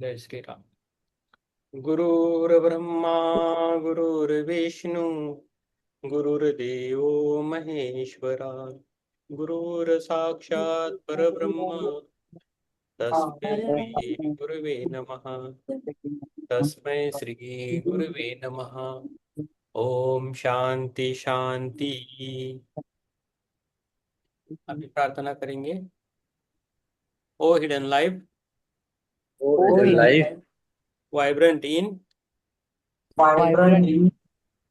जय श्री राम। गुरुर्ब्रह्मा गुरुर्विष्णु गुरुर्देवो महेश्वरा गुरुर्साक्षात् परब्रह्म तस्मै श्री गुरुवे नमः। तस्मै श्री गुरुवे नमः। ओम शांति शांति। अभी प्रार्थना करेंगे। Oh hidden life Oh, in life vibrant in vibrant in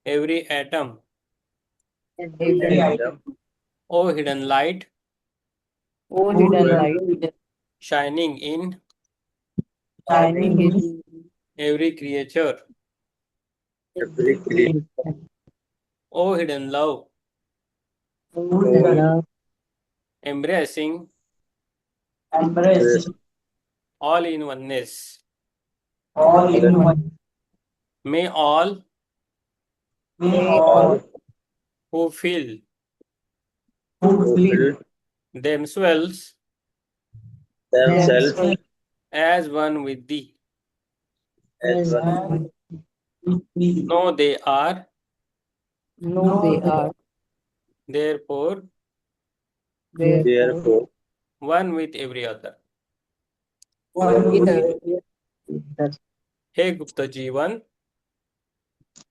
every atom. every item, item oh hidden light oh, hidden light shining in shining in every creature. every creature oh hidden love oh, hidden love, embracing embracing all in oneness. all in one. May all May all all who feel who who feel feel themselves themselves themselves as one with thee as as one one with thee know they are know they are therefore therefore therefore one with every other. one with others. हे गुप्त जीवन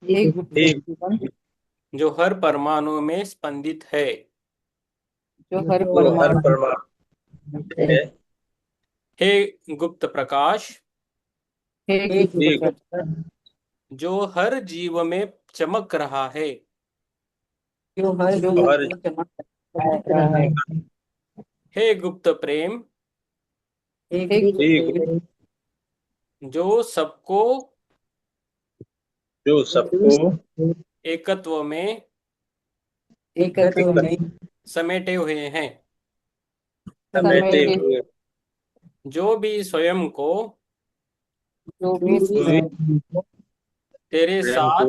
एक गुप्त he जीवन जो हर परमाणु में स्पंदित है, जो हर जो हर परमाणु परमाणु है, है हे गुप्त प्रकाश हे गुप्त he प्रकाश जो हर जीव में चमक रहा है, जो हर जो जीव हर में चमक रहा है, हे गुप्त प्रेम हे ही गुप्त जो सबको जो सबको एकत्व में एकत्व एक में समेटे हुए हैं, समेटे समेटे हुए जो भी स्वयं को जो भी हुए तेरे प्रेम को साथ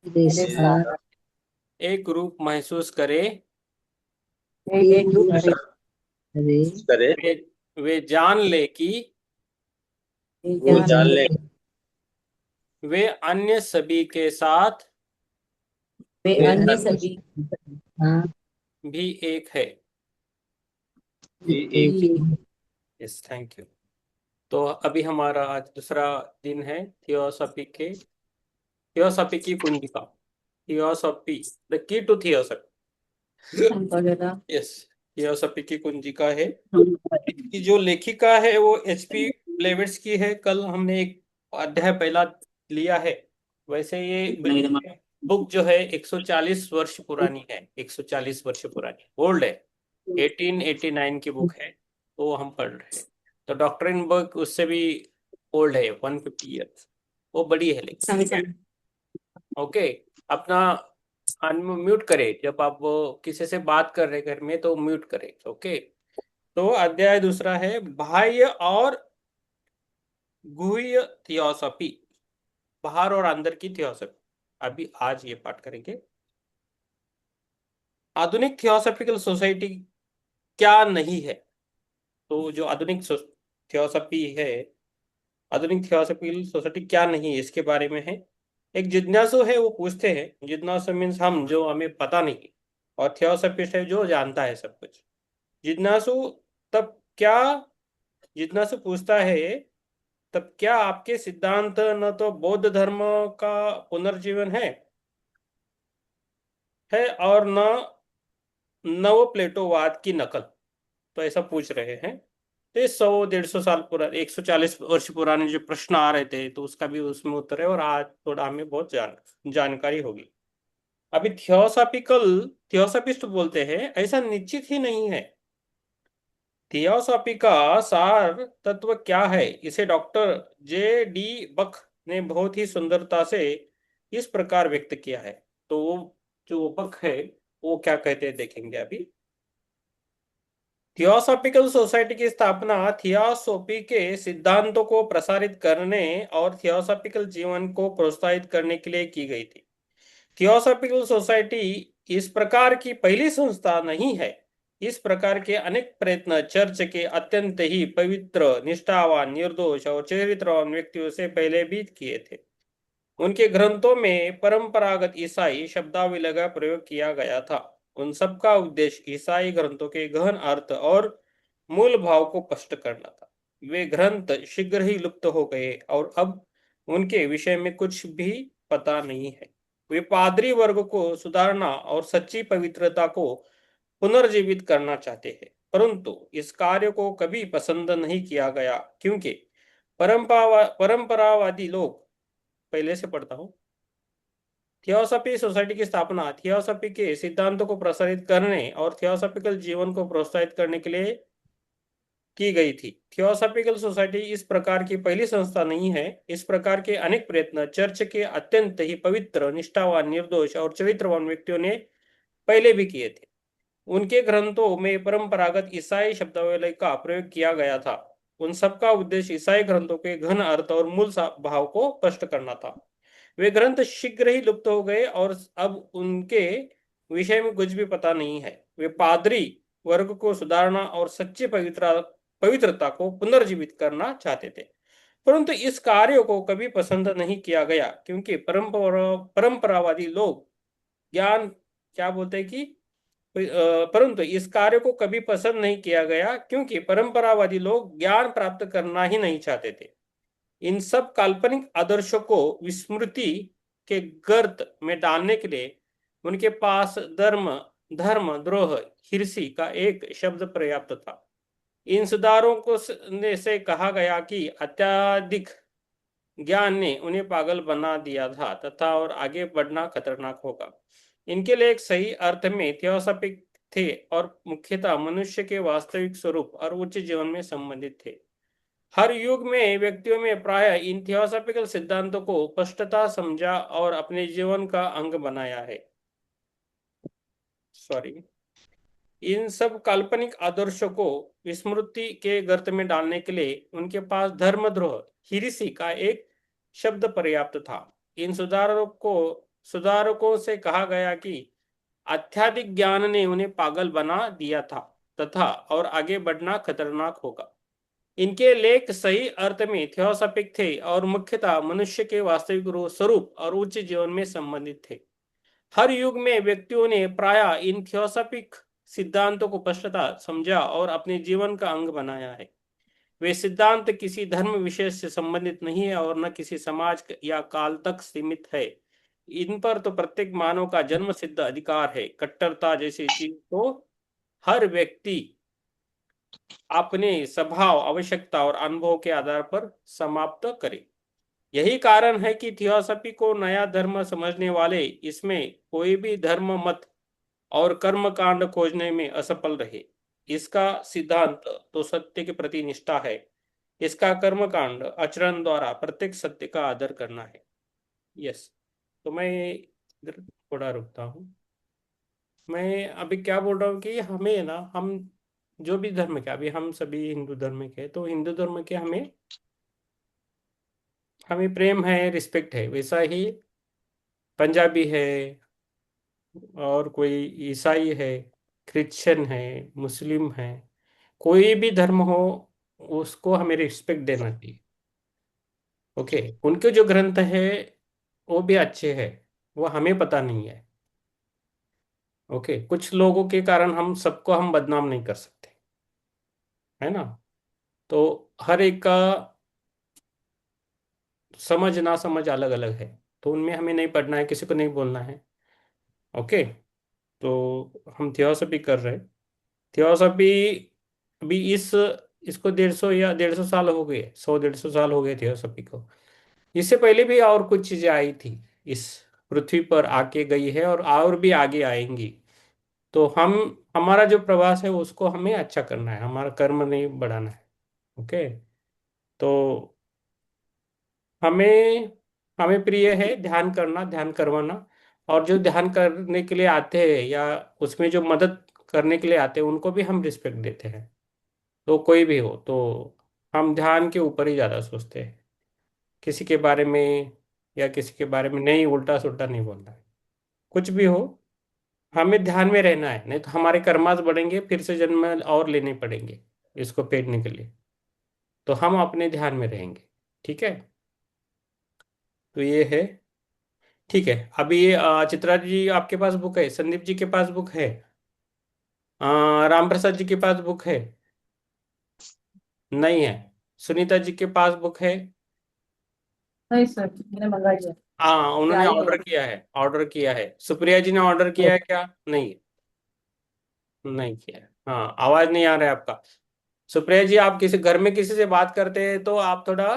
मेरे साथ एक रूप महसूस करे, एक रूप के से साथ करे वे वे जान ले कि वो जान ले वे अन्य सभी के साथ वे वे अन्य अन्य सभी भी एक है। भी एक यस, थैंक यू। तो अभी हमारा आज दूसरा दिन है थियोसॉफी की कुंजिका। Theosophy the key to theosophy. Yes, theosophy की कुंजिका है। इसकी जो लेखिका है वो एचपी ब्लेवेट्स है। कल हमने एक अध्याय पहला लिया है। वैसे ये बुक जो है 140 वर्ष पुरानी है, 140 वर्ष पुरानी, ओल्ड है। 1889 की बुक है, तो वो हम पढ़ रहे हैं। तो डॉक्ट्रिन बुक उससे भी ओल्ड है, 150 ईयर्स। वो बड़ी है लेकिन। ओके, अपना अनम्यूट करें जब आप वो किसी से बात कर रहे घर में, तो म्यूट करें। ओके, तो अध्याय दूसरा है बाह्य और गुह्य थियोसॉफी, बाहर और अंदर की थियोसॉफी। अभी आज ये पाठ करेंगे। आधुनिक थियोसॉफिकल सोसाइटी क्या नहीं है। तो जो आधुनिक थियोसॉफी है, आधुनिक थियोसॉफिकल सोसाइटी क्या नहीं है, इसके बारे में है। एक जिज्ञासु है, वो पूछते हैं। जिज्ञासु मीन्स हम, जो हमें पता नहीं। और थियोसॉफिस्ट है जो जानता है सब कुछ। जिज्ञासु तब क्या जिज्ञासु पूछता है, तब क्या आपके सिद्धांत न तो बौद्ध धर्म का पुनर्जीवन है और न नव प्लेटोवाद की नकल। तो ऐसा पूछ रहे हैं। तो ये 100 150 साल पुराने, 140 वर्ष पुराने जो प्रश्न आ रहे थे, तो उसका भी उसमें उत्तर है। और आज थोड़ा हमें बहुत जानकारी होगी। अभी थियोसॉफिस्ट बोलते हैं ऐसा निश्चित ही नहीं है। थियोसॉफी का सार तत्व क्या है, इसे डॉक्टर जे डी बक ने बहुत ही सुंदरता से इस प्रकार व्यक्त किया है। तो वो जो बक है, वो क्या कहते हैं देखेंगे अभी। थियोसॉफिकल सोसाइटी की स्थापना थियोसॉफी के सिद्धांतों को प्रसारित करने और थियोसॉफिकल जीवन को प्रोत्साहित करने के लिए की गई थी। थियोसॉफिकल सोसाइटी इस प्रकार की पहली संस्था नहीं है इस प्रकार के अनेक प्रयत्न चर्च के अत्यंत ही पवित्र, निष्ठावान, निर्दोष और चरित्रवान व्यक्तियों से पहले भी किए थे। उनके ग्रंथों में परंपरागत ईसाई शब्दावली का प्रयोग किया गया था। उन सब का उद्देश्य ईसाई ग्रंथों के गहन अर्थ और मूल भाव को स्पष्ट करना था। वे ग्रंथ शीघ्र ही लुप्त हो गए और अब उनके विषय में कुछ भी पता नहीं है। वे पादरी वर्ग को सुधारना और सच्ची पवित्रता को पुनर्जीवित करना चाहते हैं, परंतु इस कार्य को कभी पसंद नहीं किया गया, क्योंकि परंपरावादी लोग, पहले से पढ़ता हूं, थियोसॉफी सोसाइटी की स्थापना थियोसॉफी के सिद्धांतों को प्रसारित करने और थियोसॉफिकल जीवन को प्रोत्साहित करने के लिए की गई थी। थियोसॉफिकल सोसाइटी इस प्रकार की पहली संस्था नहीं है। इस प्रकार के अनेक प्रयत्न चर्च के अत्यंत ही पवित्र, निष्ठावान, निर्दोष और चरित्रवान व्यक्तियों ने पहले भी किए थे। उनके ग्रंथों में परंपरागत ईसाई शब्दावली का प्रयोग किया गया था। उन सबका उद्देश्य ईसाई ग्रंथों के घन अर्थ और मूल भाव को स्पष्ट करना था। वे ग्रंथ शीघ्र ही लुप्त हो गए और अब उनके विषय में कुछ भी पता नहीं है। वे पादरी वर्ग को सुधारना और सच्ची पवित्रता को पुनर्जीवित करना चाहते थे, परंतु इस कार्य को कभी पसंद नहीं किया गया, क्योंकि परंपरावादी लोग ज्ञान, क्या बोलते हैं कि परंतु इस कार्य को कभी पसंद नहीं किया गया, क्योंकि परंपरावादी लोग ज्ञान प्राप्त करना ही नहीं चाहते थे। इन सब काल्पनिक आदर्शों को विस्मृति के गर्त में डालने के लिए उनके पास धर्म धर्म द्रोह, हिरसी का एक शब्द पर्याप्त था। इन सुधारों को से कहा गया कि अत्यधिक ज्ञान ने उन्हें पागल बना दिया था तथा और आगे बढ़ना खतरनाक होगा। इनके लिए एक सही अर्थ में थियोसॉफिक थे और मुख्यतः मनुष्य के वास्तविक स्वरूप और उच्च जीवन में संबंधित थे। हर युग में व्यक्तियों में प्राय इन थियोसॉफिकल सिद्धांतों को स्पष्टता समझा और अपने जीवन का अंग बनाया है। सॉरी, इन सब काल्पनिक आदर्शों को विस्मृति के गर्त में डालने के लिए उनके पास धर्मद्रोह, हिरिसी का एक शब्द पर्याप्त था। इन सुधारकों से कहा गया कि अत्यधिक ज्ञान ने उन्हें पागल बना दिया था तथा और आगे बढ़ना खतरनाक होगा। इनके लेख सही अर्थ में थियोसॉफिक थे और मुख्यतः मनुष्य के वास्तविक स्वरूप और उच्च जीवन में संबंधित थे। हर युग में व्यक्तियों ने प्राय इन थियोसॉफिक सिद्धांतों को स्पष्टता समझा और अपने जीवन का अंग बनाया है। वे सिद्धांत किसी धर्म विशेष से संबंधित नहीं है और न किसी समाज या काल तक सीमित है। इन पर तो प्रत्येक मानव का जन्म सिद्ध अधिकार है। कट्टरता जैसी चीज तो हर व्यक्ति अपने स्वभाव, आवश्यकता और अनुभव के आधार पर समाप्त करे। यही कारण है कि थियोसॉफी को नया धर्म समझने वाले इसमें कोई भी धर्म मत और कर्म कांड खोजने में असफल रहे। इसका सिद्धांत तो सत्य के प्रति निष्ठा है। इसका कर्म कांड आचरण द्वारा प्रत्येक सत्य का आदर करना है। यस, तो मैं इधर थोड़ा रुकता हूँ। मैं अभी क्या बोल रहा हूँ कि हमें ना, हम जो भी धर्म के, अभी हम सभी हिंदू धर्म के, तो हिंदू धर्म के हमें हमें प्रेम है, रिस्पेक्ट है। वैसा ही पंजाबी है और कोई ईसाई है, क्रिश्चियन है, मुस्लिम है, कोई भी धर्म हो, उसको हमें रिस्पेक्ट देना चाहिए। ओके, उनके जो ग्रंथ है वो भी अच्छे हैं, वो हमें पता नहीं है। ओके, कुछ लोगों के कारण हम सबको हम बदनाम नहीं कर सकते, है ना। तो हर एक का समझ ना समझ अलग अलग है, तो उनमें हमें नहीं पढ़ना है, किसी को नहीं बोलना है। ओके, तो हम थियोसॉफी कर रहे हैं। थियोसॉफी अभी इसको 150 या 150 साल हो गए, 100-150 साल हो गए थियोसॉफी को। इससे पहले भी और कुछ चीजें आई थी, इस पृथ्वी पर आके गई है और भी आगे आएंगी। तो हम, हमारा जो प्रवास है उसको हमें अच्छा करना है, हमारा कर्म नहीं बढ़ाना है। ओके, तो हमें हमें प्रिय है ध्यान करना, ध्यान करवाना। और जो ध्यान करने के लिए आते हैं या उसमें जो मदद करने के लिए आते हैं उनको भी हम रिस्पेक्ट देते हैं। तो कोई भी हो, तो हम ध्यान के ऊपर ही ज़्यादा सोचते हैं, किसी के बारे में या किसी के बारे में नहीं उल्टा सुल्टा नहीं बोलना है। कुछ भी हो, हमें ध्यान में रहना है, नहीं तो हमारे कर्मास बढ़ेंगे, फिर से जन्म और लेने पड़ेंगे इसको पेटने के लिए। तो हम अपने ध्यान में रहेंगे। ठीक है, तो ये है। ठीक है, अभी चित्रा जी आपके पास बुक है, संदीप जी के पास बुक है, राम प्रसाद जी के पास बुक है? नहीं है। सुनीता जी के पास बुक है? नहीं सर, मैंने मंगाई है। हाँ, उन्होंने आई ऑर्डर है। किया है, ऑर्डर किया है। सुप्रिया जी ने ऑर्डर किया है क्या? नहीं, नहीं किया है। हाँ, आवाज नहीं आ रहा है आपका। सुप्रिया जी, आप किसी घर में किसी से बात करते हैं तो आप थोड़ा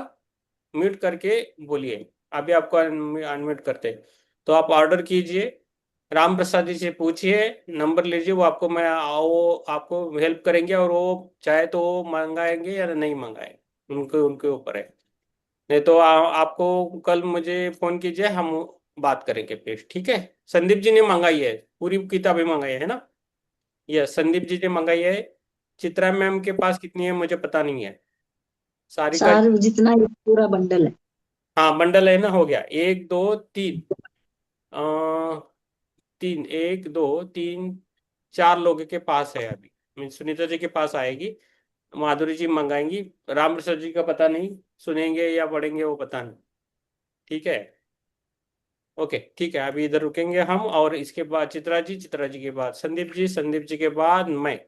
म्यूट करके बोलिए। अभी आपको अनम्यूट करते हैं, तो आप ऑर्डर कीजिए। राम प्रसाद जी से पूछिए, नंबर लीजिए, वो आपको वो आपको हेल्प करेंगे, और वो चाहे तो वो मंगाएंगे या नहीं मंगाए, उनके उनके ऊपर है। नहीं तो आपको कल मुझे फोन कीजिए, हम बात करेंगे फिर। ठीक है, संदीप जी ने मंगाई है, पूरी किताबें मंगाई है ना? यस, संदीप जी ने मंगाई है। चित्रा मैम के पास कितनी है मुझे पता नहीं है। सारिका सार जितना ये पूरा बंडल है। हाँ, बंडल है ना, हो गया। एक दो तीन, अ, तीन, एक दो तीन, चार लोगों के पास है अभी। सुनीता जी के पास आएगी, माधुरी जी मंगाएंगी, राम प्रसाद जी का पता नहीं, सुनेंगे या पढ़ेंगे वो पता नहीं। ठीक है, ओके, ठीक है, अभी इधर रुकेंगे हम, और इसके बाद चित्रा जी, चित्रा जी के बाद संदीप जी, संदीप जी के बाद मैं।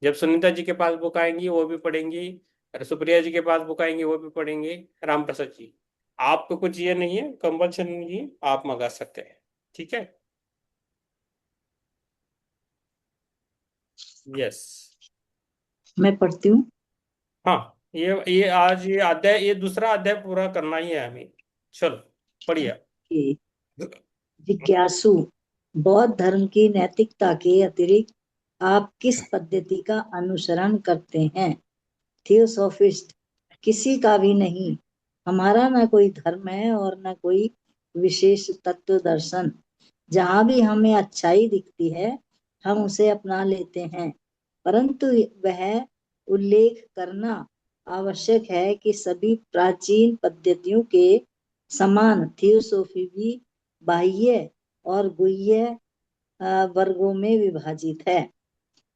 जब सुनीता जी के पास बुक आएंगी वो भी पढ़ेंगी, और सुप्रिया जी के पास बुक आएंगी वो भी पढ़ेंगे। राम प्रसाद जी, आपको कुछ ये नहीं है, कंपल्सन नहीं है, आप मंगा सकते हैं। ठीक है, यस। मैं पढ़ती हूँ हाँ, ये आज ये अध्याय, ये दूसरा अध्याय पूरा करना ही है हमें। चलो, पढ़िए। कि जिज्ञासु, बौद्ध धर्म की नैतिकता के अतिरिक्त आप किस पद्धति का अनुसरण करते हैं? थियोसॉफिस्ट, किसी का भी नहीं। हमारा न कोई धर्म है और न कोई विशेष तत्व दर्शन। जहाँ भी हमें अच्छाई दिखती है हम उसे अपना लेते हैं, परंतु वह उल्लेख करना आवश्यक है कि सभी प्राचीन पद्धतियों के समान थियोसॉफी भी बाह्य और गुह्य वर्गों में विभाजित है।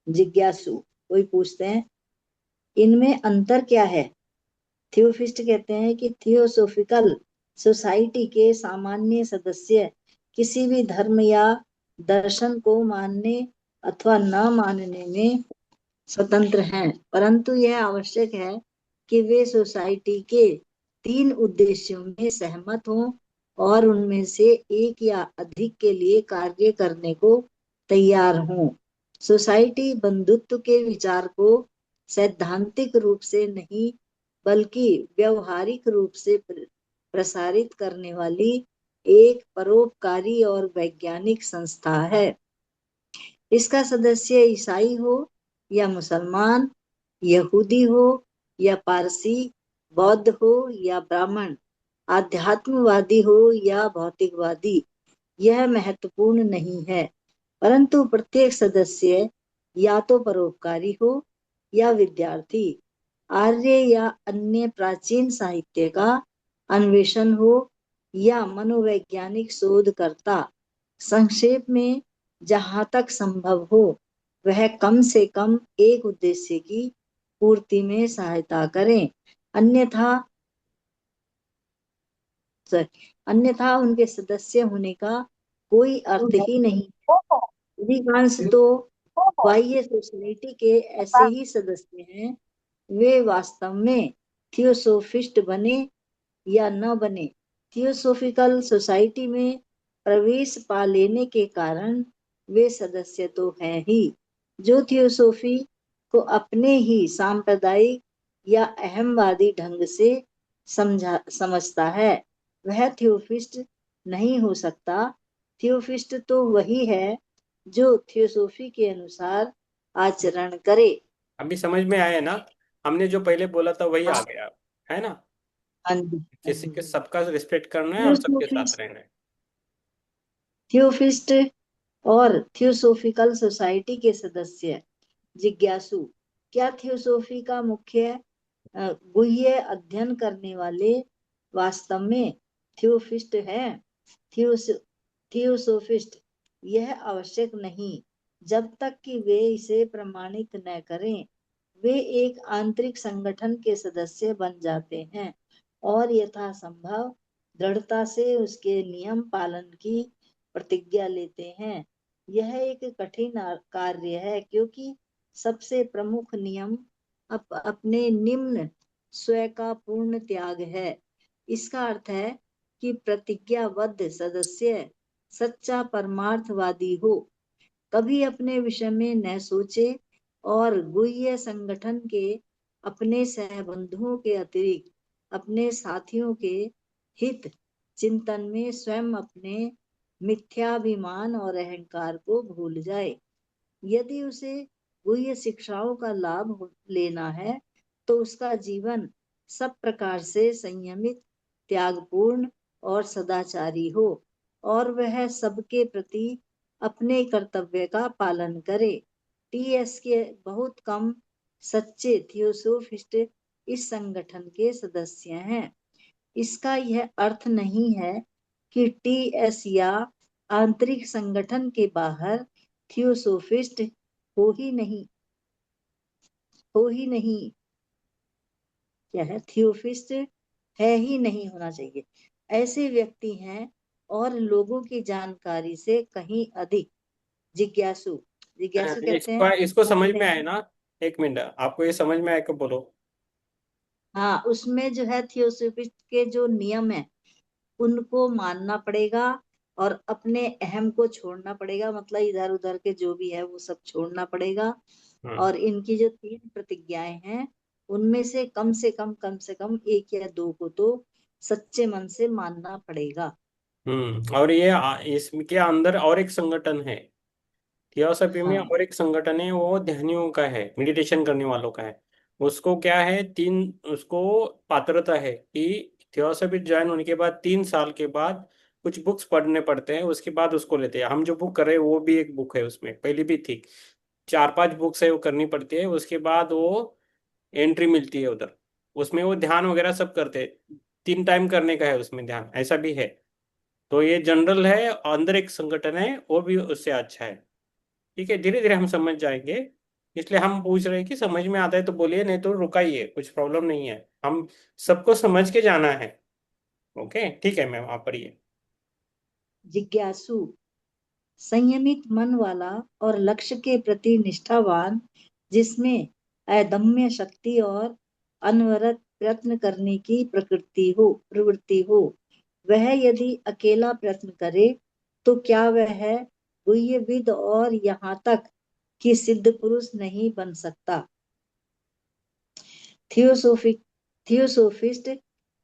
जिज्ञासु, कोई पूछते हैं इनमें अंतर क्या है? थियोफिस्ट कहते हैं कि थियोसोफिकल सोसाइटी के सामान्य सदस्य किसी भी धर्म या दर्शन को मानने अथवा न मानने में स्वतंत्र हैं, परंतु यह आवश्यक है कि वे सोसाइटी के 3 उद्देश्यों में सहमत हों और उनमें से एक या अधिक के लिए कार्य करने को तैयार हों। सोसाइटी बंधुत्व के विचार को सैद्धांतिक रूप से नहीं बल्कि व्यवहारिक रूप से प्रसारित करने वाली एक परोपकारी और वैज्ञानिक संस्था है। इसका सदस्य ईसाई हो या मुसलमान, यहूदी हो या पारसी, बौद्ध हो या ब्राह्मण, आध्यात्मवादी हो या भौतिकवादी, यह महत्वपूर्ण नहीं है, परंतु प्रत्येक सदस्य या तो परोपकारी हो या विद्यार्थी, आर्य या अन्य प्राचीन साहित्य का अन्वेषण हो या मनोवैज्ञानिक शोधकर्ता। संक्षेप में, जहाँ तक संभव हो वह कम से कम एक उद्देश्य की पूर्ति में सहायता करें, अन्यथा अन्यथा उनके सदस्य होने का कोई अर्थ ही नहीं। अधिकांश तो बाह्य सोसाइटी के ऐसे ही सदस्य हैं, वे वास्तव में थियोसोफिस्ट बने या न बने, थियोसोफिकल सोसाइटी में प्रवेश पा लेने के कारण वे सदस्य तो हैं ही। जो थियोसोफी को अपने ही सांप्रदायिक या अहमवादी ढंग से समझता है वह थियोफिस्ट नहीं हो सकता। थियोफिस्ट तो वही है जो थियोसोफी के अनुसार आचरण करे। अभी समझ में आया ना? हमने जो पहले बोला था वही आ गया, है ना? हाँ जी, हाँ किसी जी। के सबका रिस्पेक्ट करना है और सबके साथ थियोसोफिस्ट रहना है। थियोफिस्ट और थियोसोफिकल सोसाइटी के सदस्य। जिज्ञासु, क्या थियोसोफी का मुख्य गुह्य अध्ययन करने वाले वास्तव में थियोफिस्ट है? थियोसोफिस्ट यह आवश्यक नहीं जब तक कि वे इसे प्रमाणित न करें। वे एक आंतरिक संगठन के सदस्य बन जाते हैं और यथासंभव दृढ़ता से उसके नियम पालन की प्रतिज्ञा लेते हैं। यह एक कठिन कार्य है क्योंकि सबसे प्रमुख नियम अपने निम्न स्वयं का पूर्ण त्याग है। इसका अर्थ है कि प्रतिज्ञाबद्ध सदस्य सच्चा परमार्थवादी हो, कभी अपने विषय में न सोचे और गुह्य संगठन के अपने सहबंधुओं के अतिरिक्त अपने साथियों के हित चिंतन में स्वयं अपने मिथ्याभिमान और अहंकार को भूल जाए। यदि उसे गुह्य शिक्षाओं का लाभ लेना है तो उसका जीवन सब प्रकार से संयमित, त्यागपूर्ण और सदाचारी हो और वह सबके प्रति अपने कर्तव्य का पालन करे। टीएस के बहुत कम सच्चे थियोसोफिस्ट इस संगठन के सदस्य हैं। इसका यह अर्थ नहीं है कि टीएस या आंतरिक संगठन के बाहर थियोसोफिस्ट हो ही नहीं क्या है, थियोसोफिस्ट है ही नहीं होना चाहिए। ऐसे व्यक्ति हैं और लोगों की जानकारी से कहीं अधिक जिज्ञासु कहते हैं। इसको समझ में आए ना? एक मिनट, आपको ये समझ में आए कब बोलो। हाँ, उसमें जो है थियोसोफिस्ट के जो नियम है उनको मानना पड़ेगा और अपने अहम को छोड़ना पड़ेगा, मतलब इधर उधर के जो भी है वो सब छोड़ना पड़ेगा। और इनकी जो 3 प्रतिज्ञाएं हैं उनमें से कम से कम 1 या 2 को तो सच्चे मन से मानना पड़ेगा। और ये इसके अंदर और एक संगठन है, थियोसॉफी में हाँ, और एक संगठन है, वो ध्यानियों का है, मेडिटेशन करने वालों का है। उसको क्या है, उसको पात्रता है कि थियोसॉफी ज्वाइन होने के बाद 3 साल के बाद कुछ बुक्स पढ़ने पड़ते हैं, उसके बाद उसको लेते हैं। हम जो बुक कर रहे हैं वो भी एक बुक है, उसमें पहले भी थी, 4-5 बुक्स है वो करनी पड़ती है, उसके बाद वो एंट्री मिलती है उधर। उसमें वो ध्यान वगैरह सब करते हैं, 3 टाइम करने का है उसमें ध्यान, ऐसा भी है। तो ये जनरल है, अंदर एक संगठन है, वो भी उससे अच्छा है। ठीक है, धीरे धीरे हम समझ जाएंगे, इसलिए हम पूछ रहे हैं कि समझ में आता है तो बोलिए, नहीं तो रुकाइए, कुछ प्रॉब्लम नहीं है, हम सबको समझ के जाना है। ओके, ठीक है मैम, आप पढ़िए। जिज्ञासु संयमित मन वाला और लक्ष्य के प्रति निष्ठावान, जिसमें अदम्य शक्ति और अनवरत प्रयत्न करने की प्रवृत्ति हो। वह यदि अकेला प्रयत्न करे तो क्या वह गुह्यविद और यहाँ तक कि सिद्ध पुरुष नहीं बन सकता। थियोसोफिस्ट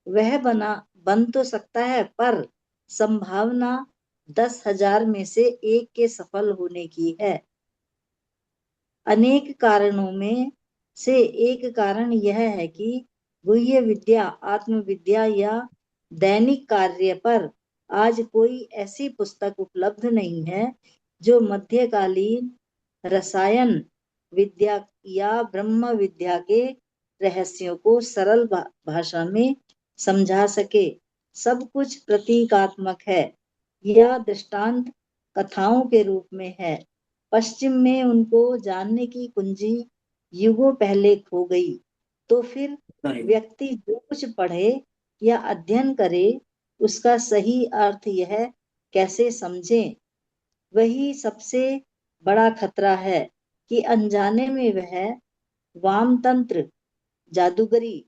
वह बन तो सकता है, पर संभावना 10,000 में से 1 के सफल होने की है। अनेक कारणों में से एक कारण यह है कि गुह्य विद्या, आत्मविद्या या दैनिक कार्य पर आज कोई ऐसी पुस्तक उपलब्ध नहीं है जो मध्यकालीन रसायन विद्या या ब्रह्म विद्या के रहस्यों को सरल भाषा में समझा सके। सब कुछ प्रतीकात्मक है या दृष्टांत कथाओं के रूप में है। पश्चिम में उनको जानने की कुंजी युगों पहले खो गई। तो फिर व्यक्ति जो कुछ पढ़े या अध्ययन करे उसका सही अर्थ यह कैसे समझे। वही सबसे बड़ा खतरा है कि अनजाने में वह वामतंत्र, जादूगरी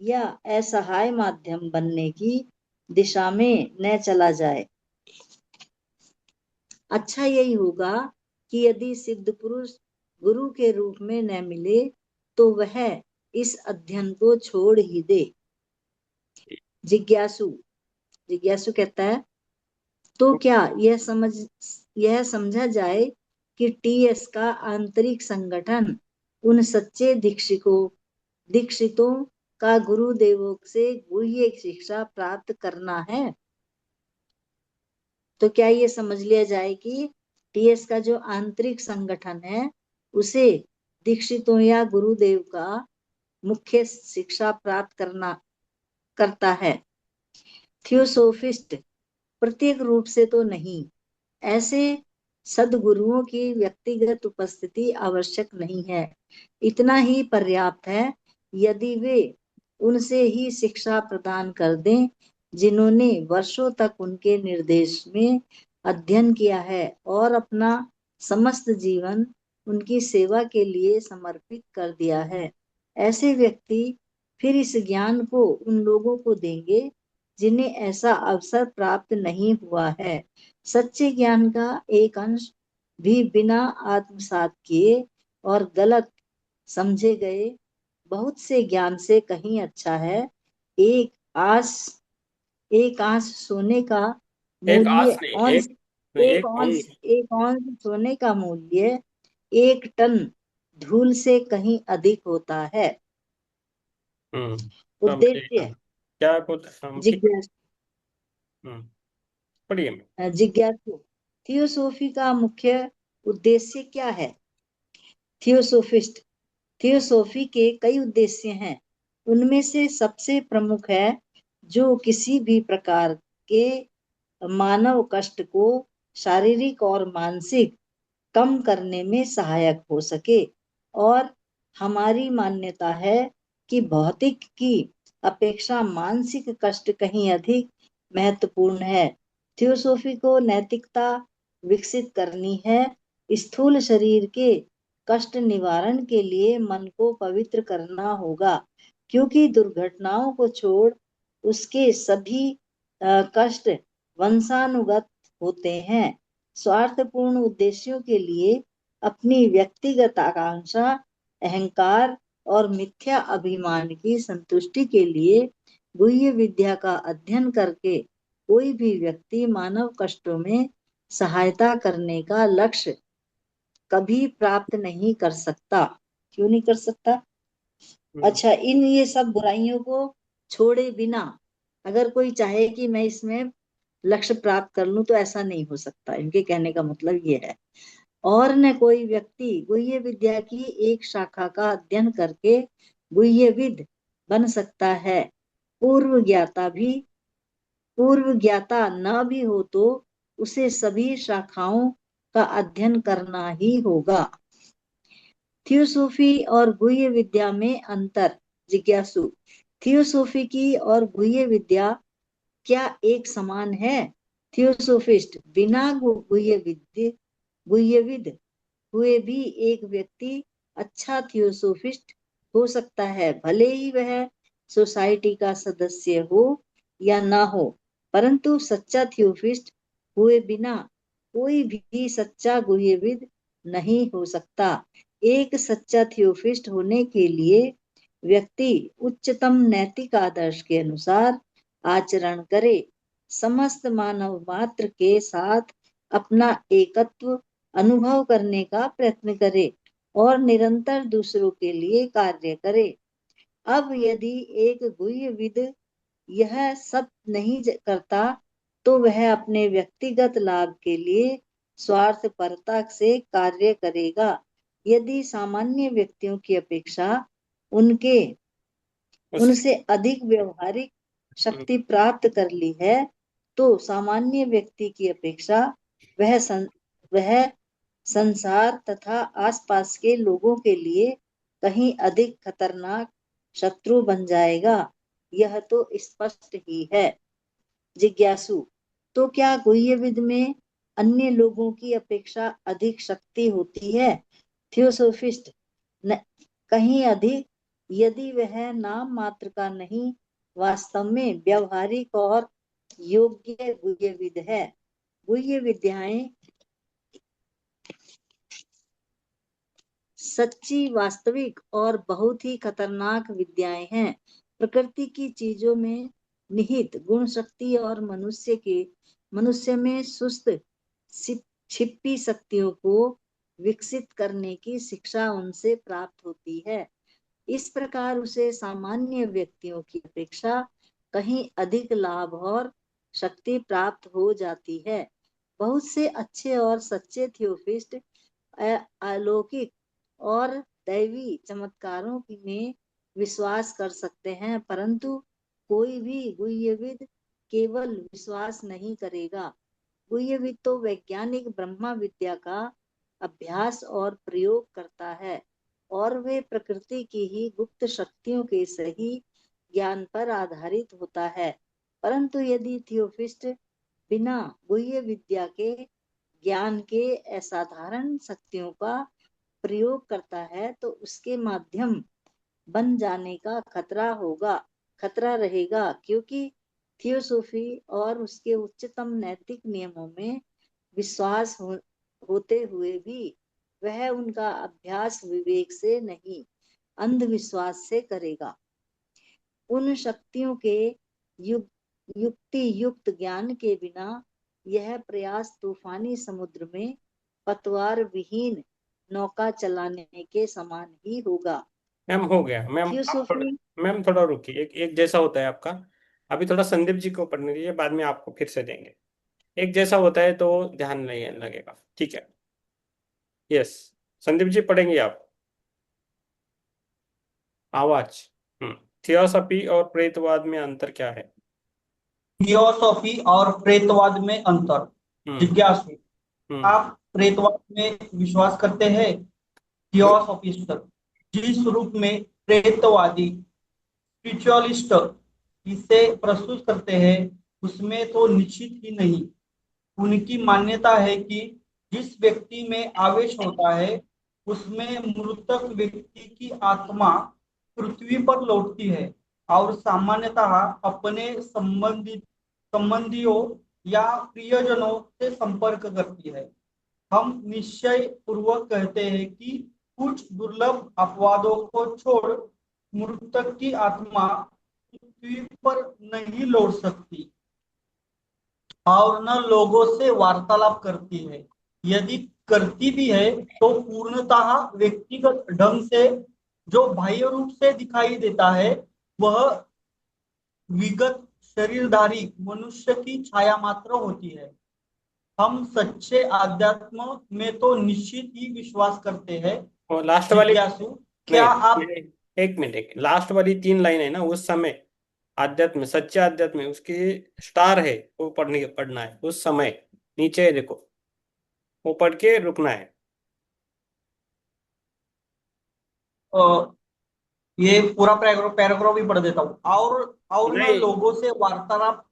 या असहाय माध्यम बनने की दिशा में न चला जाए। अच्छा यही होगा कि यदि सिद्ध पुरुष गुरु के रूप में न मिले तो वह इस अध्ययन को छोड़ ही दे। जिज्ञासु कहता है, तो क्या यह समझा जाए कि टीएस का आंतरिक संगठन उन सच्चे दीक्षितों का गुरुदेवों से गुह्य शिक्षा प्राप्त करना है। तो क्या ये समझ लिया जाए कि टीएस का जो आंतरिक संगठन है उसे दीक्षितों या गुरुदेव का मुख्य शिक्षा प्राप्त करता है। थियोसोफिस्ट प्रत्येक रूप से तो नहीं। ऐसे सद्गुरुओं की व्यक्तिगत उपस्थिति आवश्यक नहीं है, इतना ही पर्याप्त है। यदि वे उनसे ही शिक्षा प्रदान कर दें जिन्होंने वर्षों तक उनके निर्देश में अध्ययन किया है और अपना समस्त जीवन उनकी सेवा के लिए समर्पित कर दिया है। ऐसे व्यक्ति फिर इस ज्ञान को उन लोगों को देंगे जिन्हें ऐसा अवसर प्राप्त नहीं हुआ है। सच्चे ज्ञान का एक अंश भी बिना आत्मसात किए और गलत समझे गए बहुत से ज्ञान से कहीं अच्छा है। एक आस एक आंस सोने का एक आस मूल्य नहीं, औंस एक अंश। एक औंस सोने का मूल्य 1 टन धूल से कहीं अधिक होता है। उद्देश्य क्या बोलते हैं? जिज्ञासु पढ़िए। जिज्ञासु थियोसॉफी का मुख्य उद्देश्य क्या है? थियोसॉफिस्ट थियोसॉफी के कई उद्देश्य हैं। उनमें से सबसे प्रमुख है जो किसी भी प्रकार के मानव कष्ट को शारीरिक और मानसिक कम करने में सहायक हो सके। और हमारी मान्यता है कि भौतिक की अपेक्षा मानसिक कष्ट कहीं अधिक महत्वपूर्ण है। थियोसॉफी को नैतिकता विकसित करनी है। स्थूल शरीर के कष्ट निवारण के लिए मन को पवित्र करना होगा, क्योंकि दुर्घटनाओं को छोड़ उसके सभी कष्ट वंशानुगत होते हैं। स्वार्थपूर्ण उद्देश्यों के लिए अपनी व्यक्तिगत आकांक्षा, अहंकार और मिथ्या अभिमान की संतुष्टि के लिए गुह्य विद्या का अध्ययन करके कोई भी व्यक्ति मानव कष्टों में सहायता करने का लक्ष्य कभी प्राप्त नहीं कर सकता। क्यों नहीं कर सकता? अच्छा, इन ये सब बुराइयों को छोड़े बिना अगर कोई चाहे कि मैं इसमें लक्ष्य प्राप्त कर लूं तो ऐसा नहीं हो सकता। इनके कहने का मतलब ये है। और न कोई व्यक्ति गुह्य विद्या की एक शाखा का अध्ययन करके गुह्यविद बन सकता है। पूर्व ज्ञाता न भी हो तो उसे सभी शाखाओं का अध्ययन करना ही होगा। थियोसॉफी और गुह्य विद्या में अंतर। जिज्ञासु थियोसॉफी की और गुह्य विद्या क्या एक समान है? थियोसॉफिस्ट बिना गुह्यविद हुए भी एक व्यक्ति अच्छा थियोसॉफिस्ट हो सकता है, भले ही वह सोसाइटी का सदस्य हो या ना हो। परंतु सच्चा थियोसॉफिस्ट हुए बिना कोई भी सच्चा गुह्यविद नहीं हो सकता। एक सच्चा थियोसॉफिस्ट होने के लिए व्यक्ति उच्चतम नैतिक आदर्श के अनुसार आचरण करे, समस्त मानव मात्र के साथ अपना एकत्व अनुभव करने का प्रयत्न करे और निरंतर दूसरों के लिए कार्य करे। अब यदि एक गुह्यविद यह सब नहीं करता तो वह अपने व्यक्तिगत लाभ के लिए स्वार्थपरता से कार्य करेगा। यदि सामान्य व्यक्तियों की अपेक्षा उनसे अधिक व्यवहारिक शक्ति प्राप्त कर ली है तो सामान्य व्यक्ति की अपेक्षा वह संसार तथा आसपास के लोगों के लिए कहीं अधिक खतरनाक शत्रु बन जाएगा। यह तो स्पष्ट ही है। जिज्ञासु तो क्या गुह्यविद में अन्य लोगों की अपेक्षा अधिक शक्ति होती है? थियोसॉफिस्ट कहीं अधिक, यदि वह नाम मात्र का नहीं वास्तव में व्यवहारिक और योग्य गुह्यविद है। गुह्य विद्याएं सच्ची, वास्तविक और बहुत ही खतरनाक विद्याएं हैं। प्रकृति की चीजों में निहित गुण शक्ति और मनुष्य में सुस्त छिपी शक्तियों को विकसित करने की शिक्षा उनसे प्राप्त होती है। इस प्रकार उसे सामान्य व्यक्तियों की अपेक्षा कहीं अधिक लाभ और शक्ति प्राप्त हो जाती है। बहुत से अच्छे और सच्चे थियोसॉफिस्ट अलौकिक और दैवी चमत्कारों में विश्वास कर सकते हैं, परंतु कोई भी गुह्यविद केवल विश्वास नहीं करेगा, गुह्यविद तो वैज्ञानिक ब्रह्मा विद्या का अभ्यास और प्रयोग करता है और वे प्रकृति की ही गुप्त शक्तियों के सही ज्ञान पर आधारित होता है। परंतु यदि थियोफिस्ट बिना गुह्य विद्या के ज्ञान के असाधारण शक्तियों का प्रयोग करता है तो उसके माध्यम बन जाने का खतरा रहेगा, क्योंकि थियोसॉफी और उसके उच्चतम नैतिक नियमों में विश्वास होते हुए भी वह उनका अभ्यास विवेक से नहीं, अंधविश्वास से करेगा। उन शक्तियों के युक्ति युक्त ज्ञान के बिना यह प्रयास तूफानी समुद्र में पतवार विहीन नौका चलाने के समान ही होगा। मैम हो गया मैम, मैम थोड़ा रुकिए, एक जैसा होता है आपका। अभी थोड़ा संदीप जी को पढ़ने दीजिए, बाद में आपको फिर से देंगे। एक जैसा होता है तो ध्यान नहीं लगेगा, ठीक है। यस, संदीप जी पढ़ेंगे आप। आवाज। थियोसॉफी और प्रेतवाद में अंतर क्या है? थियोसॉफी और प्रेतवाद में अंतर। जिज्ञासु, आप प्रेतवाद में विश्वास करते हैं? थियोसॉफिस्ट, जिस रूप में प्रेतवादी स्पिरिचुअलिस्ट इसे प्रस्तुत करते हैं उसमें तो निश्चित ही नहीं। उनकी मान्यता है कि जिस व्यक्ति में आवेश होता है उसमें मृतक व्यक्ति की आत्मा पृथ्वी पर लौटती है और सामान्यतः अपने संबंधियों या प्रियजनों से संपर्क करती है। हम निश्चय पूर्वक कहते हैं कि कुछ दुर्लभ अपवादों को छोड़ मृतक की आत्मा पृथ्वी पर नहीं लौट सकती और न लोगों से वार्तालाप करती है। यदि करती भी है तो पूर्णतः व्यक्तिगत ढंग से। जो बाह्य रूप से दिखाई देता है वह विगत शरीरधारी मनुष्य की छाया मात्र होती है। हम सच्चे आध्यात्म में तो निश्चित ही विश्वास करते हैं। और लास्ट वाली, क्या आप एक मिनट, लास्ट वाली 3 लाइन है ना, उस समय आध्यात्म, सच्चे आध्यात्म, उसकी स्टार है वो पढ़ना है उस समय। नीचे है देखो, वो पढ़ के रुकना है। ये पूरा पैराग्राफ भी पढ़ देता हूँ। और न लोगों से वार्तालाप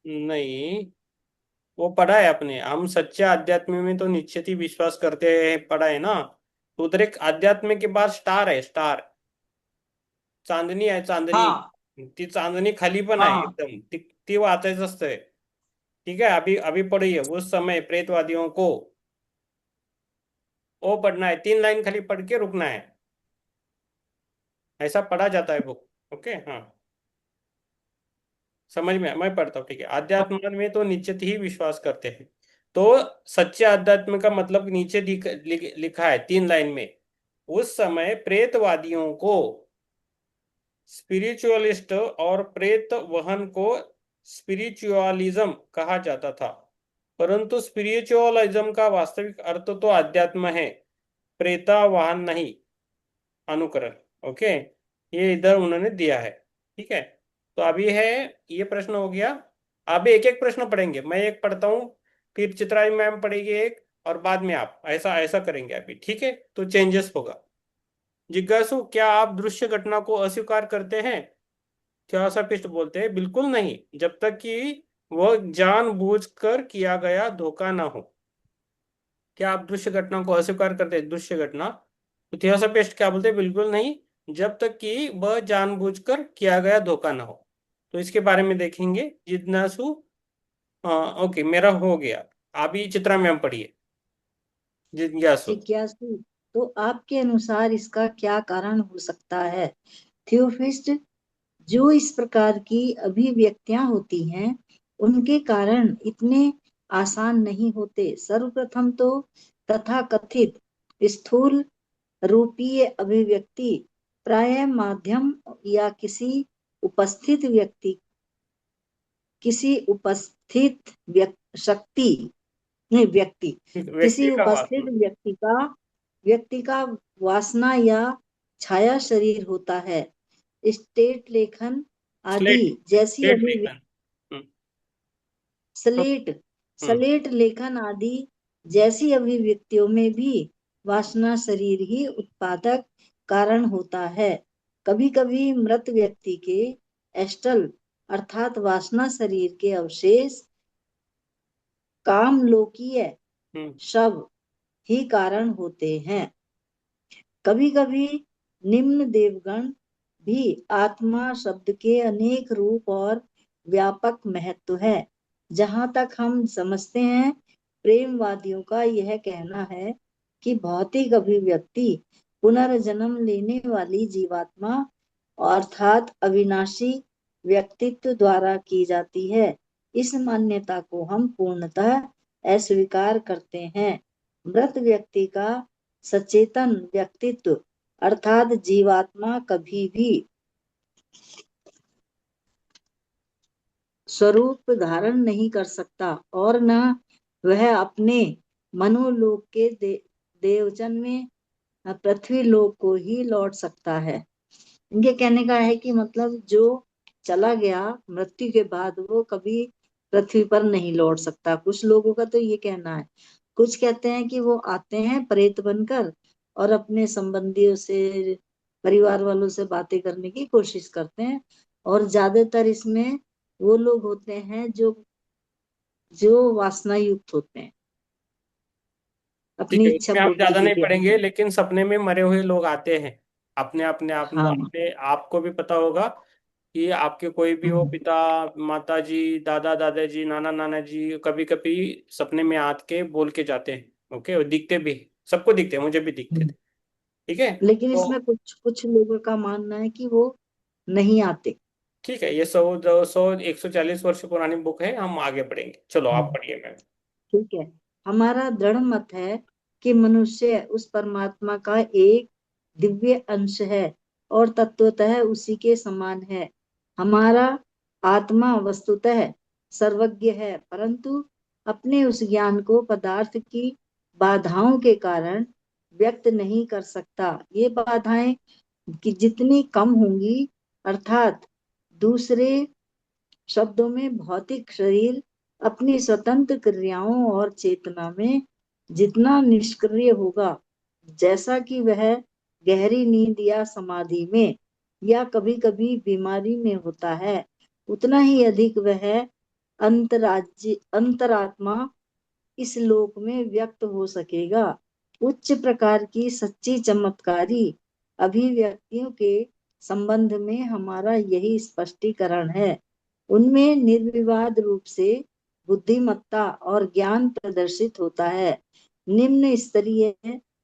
नहीं, वो पढ़ा है अपने, हम सच्चे आध्यात्म में तो निश्चित ही विश्वास करते हैं, पढ़ा है ना। तो उधर एक आध्यात्म के बाद स्टार है, स्टार, चांदणी आहे, चांदणी। ती चांदणी खाली पण आहे एकदम, ती वाचायचं असतंय, ठीक है। अभी अभी पढ़िए, उस समय प्रेतवादियों को, वो पढ़ना है, 3 लाइन खाली पढ़ के रुकना है। ऐसा पढ़ा जाता है बुक, ओके। हाँ, समझ में, मैं पढ़ता हूँ, ठीक है। आध्यात्म में तो निश्चित ही विश्वास करते हैं, तो सच्चे आध्यात्म का मतलब नीचे लिखा है 3 लाइन में। उस समय प्रेतवादियों को स्पिरिचुअलिस्ट और प्रेत वहन को स्पिरिचुअलिज्म कहा जाता था, परंतु स्पिरिचुअलिज्म का वास्तविक अर्थ तो अध्यात्म है, प्रेतावाहन नहीं, अनुकरण। ओके, ये इधर उन्होंने दिया है, ठीक है। तो अभी है, ये प्रश्न हो गया। अभी एक एक प्रश्न पढ़ेंगे, मैं एक पढ़ता हूँ, फिर चित्राई मैम पढ़ेगी एक, और बाद में आप, ऐसा ऐसा करेंगे अभी, ठीक है। तो चेंजेस होगा। जिज्ञासु, क्या आप दृश्य घटना को अस्वीकार करते हैं? थियोसॉफिस्ट बोलते हैं बिल्कुल नहीं, जब तक कि वह जानबूझकर किया गया धोखा ना हो। क्या आप दृश्य घटना को अस्वीकार करते हैं? दृश्य घटना, तो थियोसॉफिस्ट क्या बोलते हैं? बिल्कुल नहीं, जब तक कि वह जानबूझकर किया गया धोखा ना हो। तो इसके बारे में देखेंगे। जिज्ञासु, ओके, मेरा हो गया। अभी चित्रा मैम पढ़िए। जिज्ञासु, तो आपके अनुसार इसका क्या कारण हो सकता है? थियोफिस्ट, जो इस प्रकार की अभिव्यक्तियां होती हैं उनके कारण इतने आसान नहीं होते। सर्वप्रथम तो तथाकथित स्थूल रूपीय अभिव्यक्ति प्राय माध्यम या किसी उपस्थित व्यक्ति का वासना या छाया शरीर होता है। स्टेट लेखन आदि जैसी स्लेट सलेट लेखन आदि जैसी अभिव्यक्तियों में भी वासना शरीर ही उत्पादक कारण होता है। कभी कभी मृत व्यक्ति के एस्टल अर्थात वासना शरीर के अवशेष कामलोकीय शव ही कारण होते हैं। कभी कभी निम्न देवगण भी आत्मा शब्द के अनेक रूप और व्यापक महत्व है। जहाँ तक हम समझते हैं, प्रेमवादियों का यह कहना है कि भौतिक अभिव्यक्ति पुनर्जन्म लेने वाली जीवात्मा अर्थात अविनाशी व्यक्तित्व द्वारा की जाती है। इस मान्यता को हम पूर्णतः अस्वीकार करते हैं। मृत व्यक्ति का सचेतन व्यक्तित्व अर्थात जीवात्मा कभी भी स्वरूप धारण नहीं कर सकता और न वह अपने मनोलोक के देवचन में पृथ्वी लोक को ही लौट सकता है। इनके कहने का है कि मतलब जो चला गया मृत्यु के बाद वो कभी पृथ्वी पर नहीं लौट सकता। कुछ लोगों का तो ये कहना है। कुछ कहते हैं कि वो आते हैं प्रेत बनकर और अपने संबंधियों से परिवार वालों से बातें करने की कोशिश करते हैं, और ज्यादातर इसमें वो लोग होते हैं जो वासना युक्त होते हैं, ठीक अपनी है, इच्छा इसमें हम पूर्ति ज्यादा के नहीं लिए। पढ़ेंगे, लेकिन सपने में मरे हुए लोग आते हैं। अपने अपने आप हाँ। अपने आपको भी पता होगा कि आपके कोई भी हो, पिता माता जी, दादा दादाजी, नाना नाना जी, कभी कभी सपने में आके बोल के जाते हैं। ओके, और दिखते भी, सबको दिखते हैं, मुझे भी दिखते थे। ठीक है, लेकिन तो इसमें कुछ कुछ लोगों का मानना है कि वो नहीं आते। ठीक है, ये 140 वर्ष पुरानी बुक है, हम आगे पढ़ेंगे। चलो आप पढ़िए मैम। ठीक है। हमारा दृढ़ मत है कि मनुष्य उस परमात्मा का एक दिव्य अंश है और तत्वतः उसी के समान है। हमारा आत्मा वस्तुतः सर्वज्ञ है, परंतु अपने उस ज्ञान को पदार्थ की बाधाओं के कारण व्यक्त नहीं कर सकता। ये बाधाएं कि जितनी कम होंगी, अर्थात दूसरे शब्दों में भौतिक शरीर अपनी स्वतंत्र क्रियाओं और चेतना में जितना निष्क्रिय होगा, जैसा कि वह गहरी नींद या समाधि में या कभी कभी बीमारी में होता है, उतना ही अधिक वह अंतरात्मा इस लोक में व्यक्त हो सकेगा। उच्च प्रकार की सच्ची चमत्कारी अभिव्यक्तियों के संबंध में हमारा यही स्पष्टीकरण है। उनमें निर्विवाद रूप से बुद्धिमत्ता और ज्ञान प्रदर्शित होता है। निम्न स्तरीय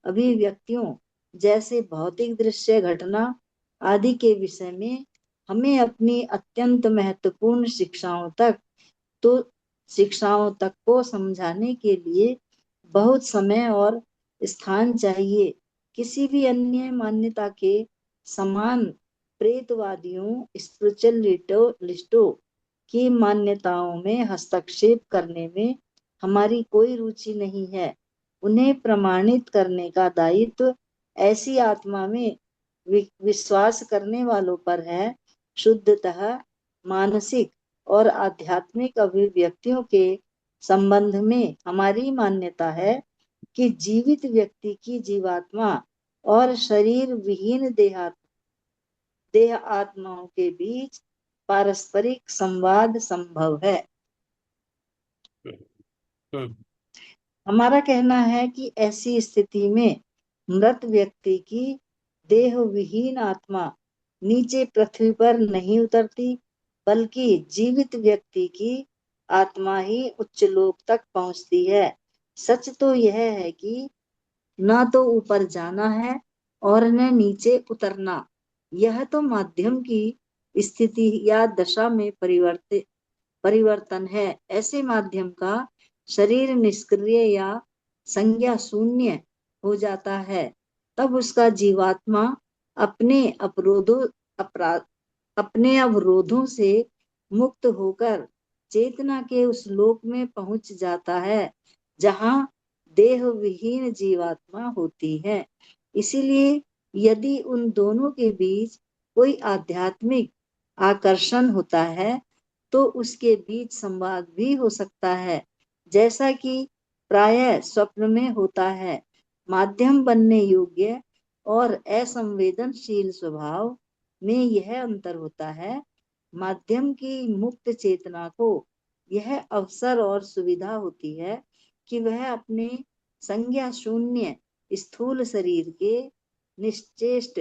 अभिव्यक्तियों जैसे भौतिक दृश्य घटना आदि के विषय में हमें अपनी अत्यंत महत्वपूर्ण शिक्षाओं तक को समझाने के लिए बहुत समय और स्थान चाहिए। किसी भी अन्य मान्यता के समान प्रेतवादियों स्पिरिचुअलिस्टों की मान्यताओं में हस्तक्षेप करने में हमारी कोई रुचि नहीं है। उन्हें प्रमाणित करने का दायित्व ऐसी आत्मा में विश्वास करने वालों पर है। शुद्धतः मानसिक और आध्यात्मिक अभिव्यक्तियों के संबंध में हमारी मान्यता है कि जीवित व्यक्ति की जीवात्मा और शरीर विहीन देह आत्माओं के बीच पारस्परिक संवाद संभव है। हमारा कहना है कि ऐसी स्थिति में मृत व्यक्ति की देह विहीन आत्मा नीचे पृथ्वी पर नहीं उतरती, बल्कि जीवित व्यक्ति की आत्मा ही उच्च लोक तक पहुंचती है। सच तो यह है कि न तो ऊपर जाना है और न नीचे उतरना। यह तो माध्यम की स्थिति या दशा में परिवर्तन है। ऐसे माध्यम का शरीर निष्क्रिय या संज्ञा शून्य हो जाता है, तब उसका जीवात्मा अपने अवरोधों से मुक्त होकर चेतना के उस लोक में पहुंच जाता है जहां देह विहीन जीवात्मा होती है। इसीलिए यदि उन दोनों के बीच कोई आध्यात्मिक आकर्षण होता है तो उसके बीच संवाद भी हो सकता है, जैसा कि प्रायः स्वप्न में होता है। माध्यम बनने योग्य और असंवेदनशील स्वभाव में यह अंतर होता है। माध्यम की मुक्त चेतना को यह अवसर और सुविधा होती है कि वह अपने संज्ञा शून्य स्थूल शरीर के निश्चेष्ट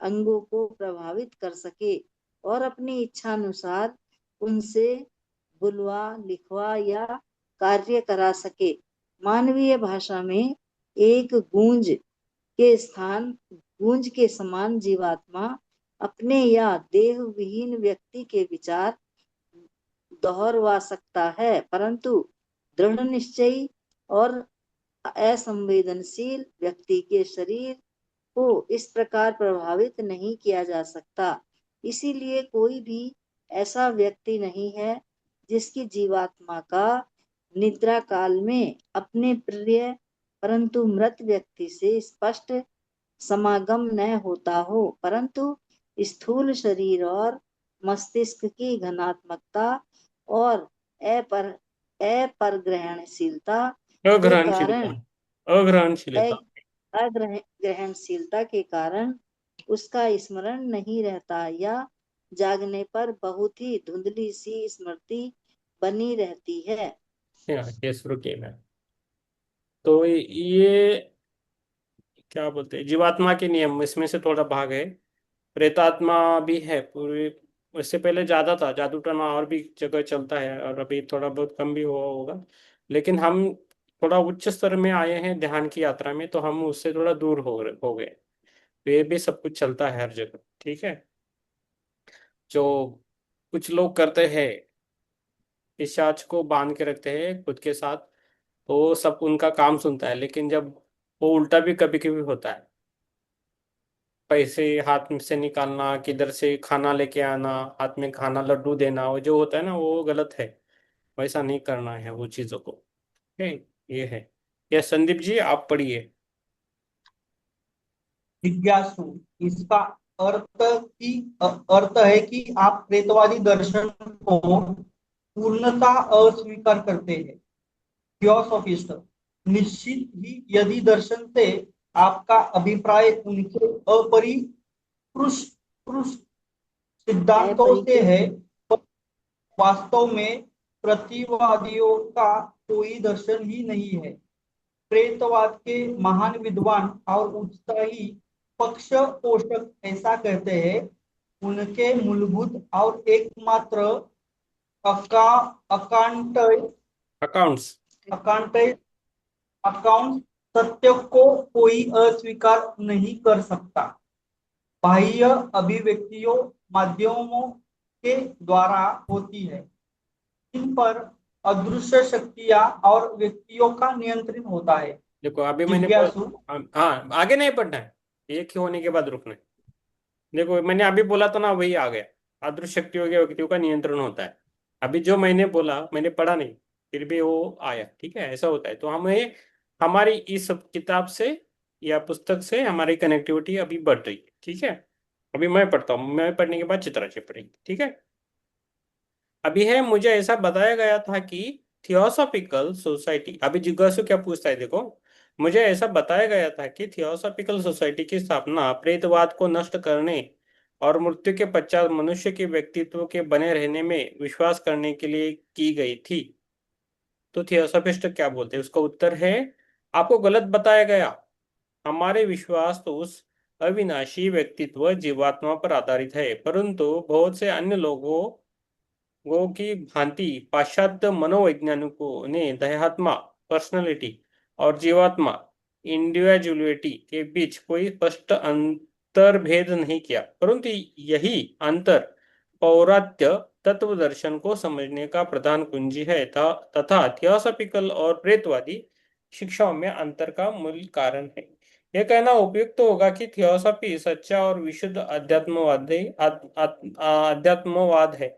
अंगों को प्रभावित कर सके और अपनी इच्छा अनुसार उनसे बुलवा, लिखवा या कार्य करा सके। मानवीय भाषा में एक गूंज के समान जीवात्मा अपने या देह विहीन व्यक्ति के विचार दोहरवा सकता है, परंतु दृढ़ निश्चयी और असंवेदनशील व्यक्ति के शरीर को इस प्रकार प्रभावित नहीं किया जा सकता। इसीलिए कोई भी ऐसा व्यक्ति नहीं है जिसकी जीवात्मा का निद्रा काल में अपने प्रिय परंतु मृत व्यक्ति से स्पष्ट समागम न होता हो, परंतु स्थूल शरीर और मस्तिष्क की घनात्मकता और अपरग्रहणशीलता के अग्रहणशीलता कारण अग्रहणशीलता अग्रहणशीलता के कारण उसका स्मरण नहीं रहता या जागने पर बहुत ही धुंधली सी स्मृति बनी रहती है। ये रुकिए मैं तो ये क्या बोलते हैं जीवात्मा के नियम इसमें से थोड़ा भाग है। प्रेतात्मा भी है पूरी। उससे पहले ज्यादा था, जादू टोना और भी जगह चलता है और अभी थोड़ा बहुत कम भी हुआ होगा। लेकिन हम थोड़ा उच्च स्तर में आए हैं ध्यान की यात्रा में, तो हम उससे थोड़ा दूर हो गए। तो ये भी सब कुछ चलता है हर जगह, ठीक है। जो कुछ लोग करते हैं, पिशाच को बांध के रखते हैं खुद के साथ, तो वो सब उनका काम सुनता है। लेकिन जब वो उल्टा भी कभी कभी होता है, पैसे हाथ में से निकालना, किधर से खाना लेके आना, हाथ में खाना लड्डू देना, वो जो होता है ना वो गलत है। वैसा नहीं करना है वो चीजों को। ठीक, ये है। यह संदीप जी आप पढ़िए। जिज्ञासु, इसका अर्थ है कि आप प्रेतवादी दर्शन को पूर्णता अस्वीकार करते हैं। थियोसॉफिस्ट, निश्चित ही यदि दर्शन से आपका अभिप्राय उनके अपरिष्कृत सिद्धांतों से है, तो वास्तव में प्रतिवादियों का कोई दर्शन ही नहीं है। प्रेतवाद के महान विद्वान और उत्साही पक्ष पोषक ऐसा कहते हैं। उनके मूलभूत और एकमात्र अकाउंट अकाउंट्स अकाउंट सत्य को कोई अस्वीकार नहीं कर सकता। बाह्य अभिव्यक्तियों माध्यमों के द्वारा होती है, इन पर अदृश्य शक्तियां और व्यक्तियों का नियंत्रण होता है। देखो अभी मैंने जिज्ञासु, हाँ आगे नहीं पढ़ना है, एक ही होने के बाद रुकना है। देखो मैंने अभी बोला था ना, वही आ गया। अदृश्य शक्तियों के व्यक्तियों का नियंत्रण होता है। अभी जो मैंने बोला मैंने पढ़ा नहीं, फिर भी वो आया, ठीक है। ऐसा होता है। तो हमें हमारी इस किताब से या पुस्तक से हमारी कनेक्टिविटी अभी बढ़ रही है, ठीक है। अभी मैं पढ़ता हूँ, मैं पढ़ने के बाद चित्रा जी पढ़ेगी, ठीक है। अभी है, मुझे ऐसा बताया गया था कि थियोसॉफिकल सोसाइटी, अभी जिज्ञासु क्या पूछता है देखो। मुझे ऐसा बताया गया था कि थियोसॉफिकल सोसाइटी की स्थापना प्रेतवाद को नष्ट करने और मृत्यु के पश्चात मनुष्य के व्यक्तित्व के बने रहने में विश्वास करने के लिए की गई थी। तो थियोसॉफिस्ट क्या बोलते हैं, उसका उत्तर है आपको गलत बताया गया। हमारे विश्वास तो उस अविनाशी व्यक्तित्व जीवात्मा पर आधारित है, परंतु बहुत से अन्य लोगों वो की भांति पाश्चात्य मनोवैज्ञानिकों ने देहात्मा पर्सनालिटी और जीवात्मा इंडिविजुअलिटी के बीच कोई स्पष्ट अंतर भेद नहीं किया, परंतु यही अंतर पौरात्य तत्व दर्शन को समझने का प्रधान कुंजी है तथा थियोसॉफिकल और प्रेतवादी शिक्षाओं में अंतर का मूल कारण है। यह कहना उपयुक्त तो होगा कि थियोसॉफी सच्चा और विशुद्ध अध्यात्मवाद है,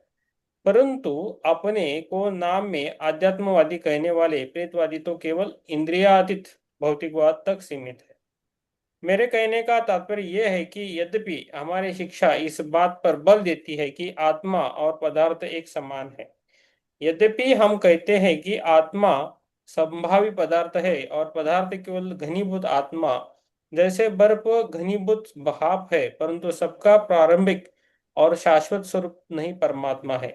परंतु अपने को नाम में आध्यात्मवादी कहने वाले प्रेतवादी तो केवल इंद्रियातीत भौतिकवाद तक सीमित है। मेरे कहने का तात्पर्य यह है कि यद्यपि हमारी शिक्षा इस बात पर बल देती है कि आत्मा और पदार्थ एक समान है, यद्यपि हम कहते हैं कि आत्मा संभावी पदार्थ है और पदार्थ केवल घनीभूत आत्मा, जैसे बर्फ घनीभूत भाप है, परंतु सबका प्रारंभिक और शाश्वत स्वरूप नहीं परमात्मा है।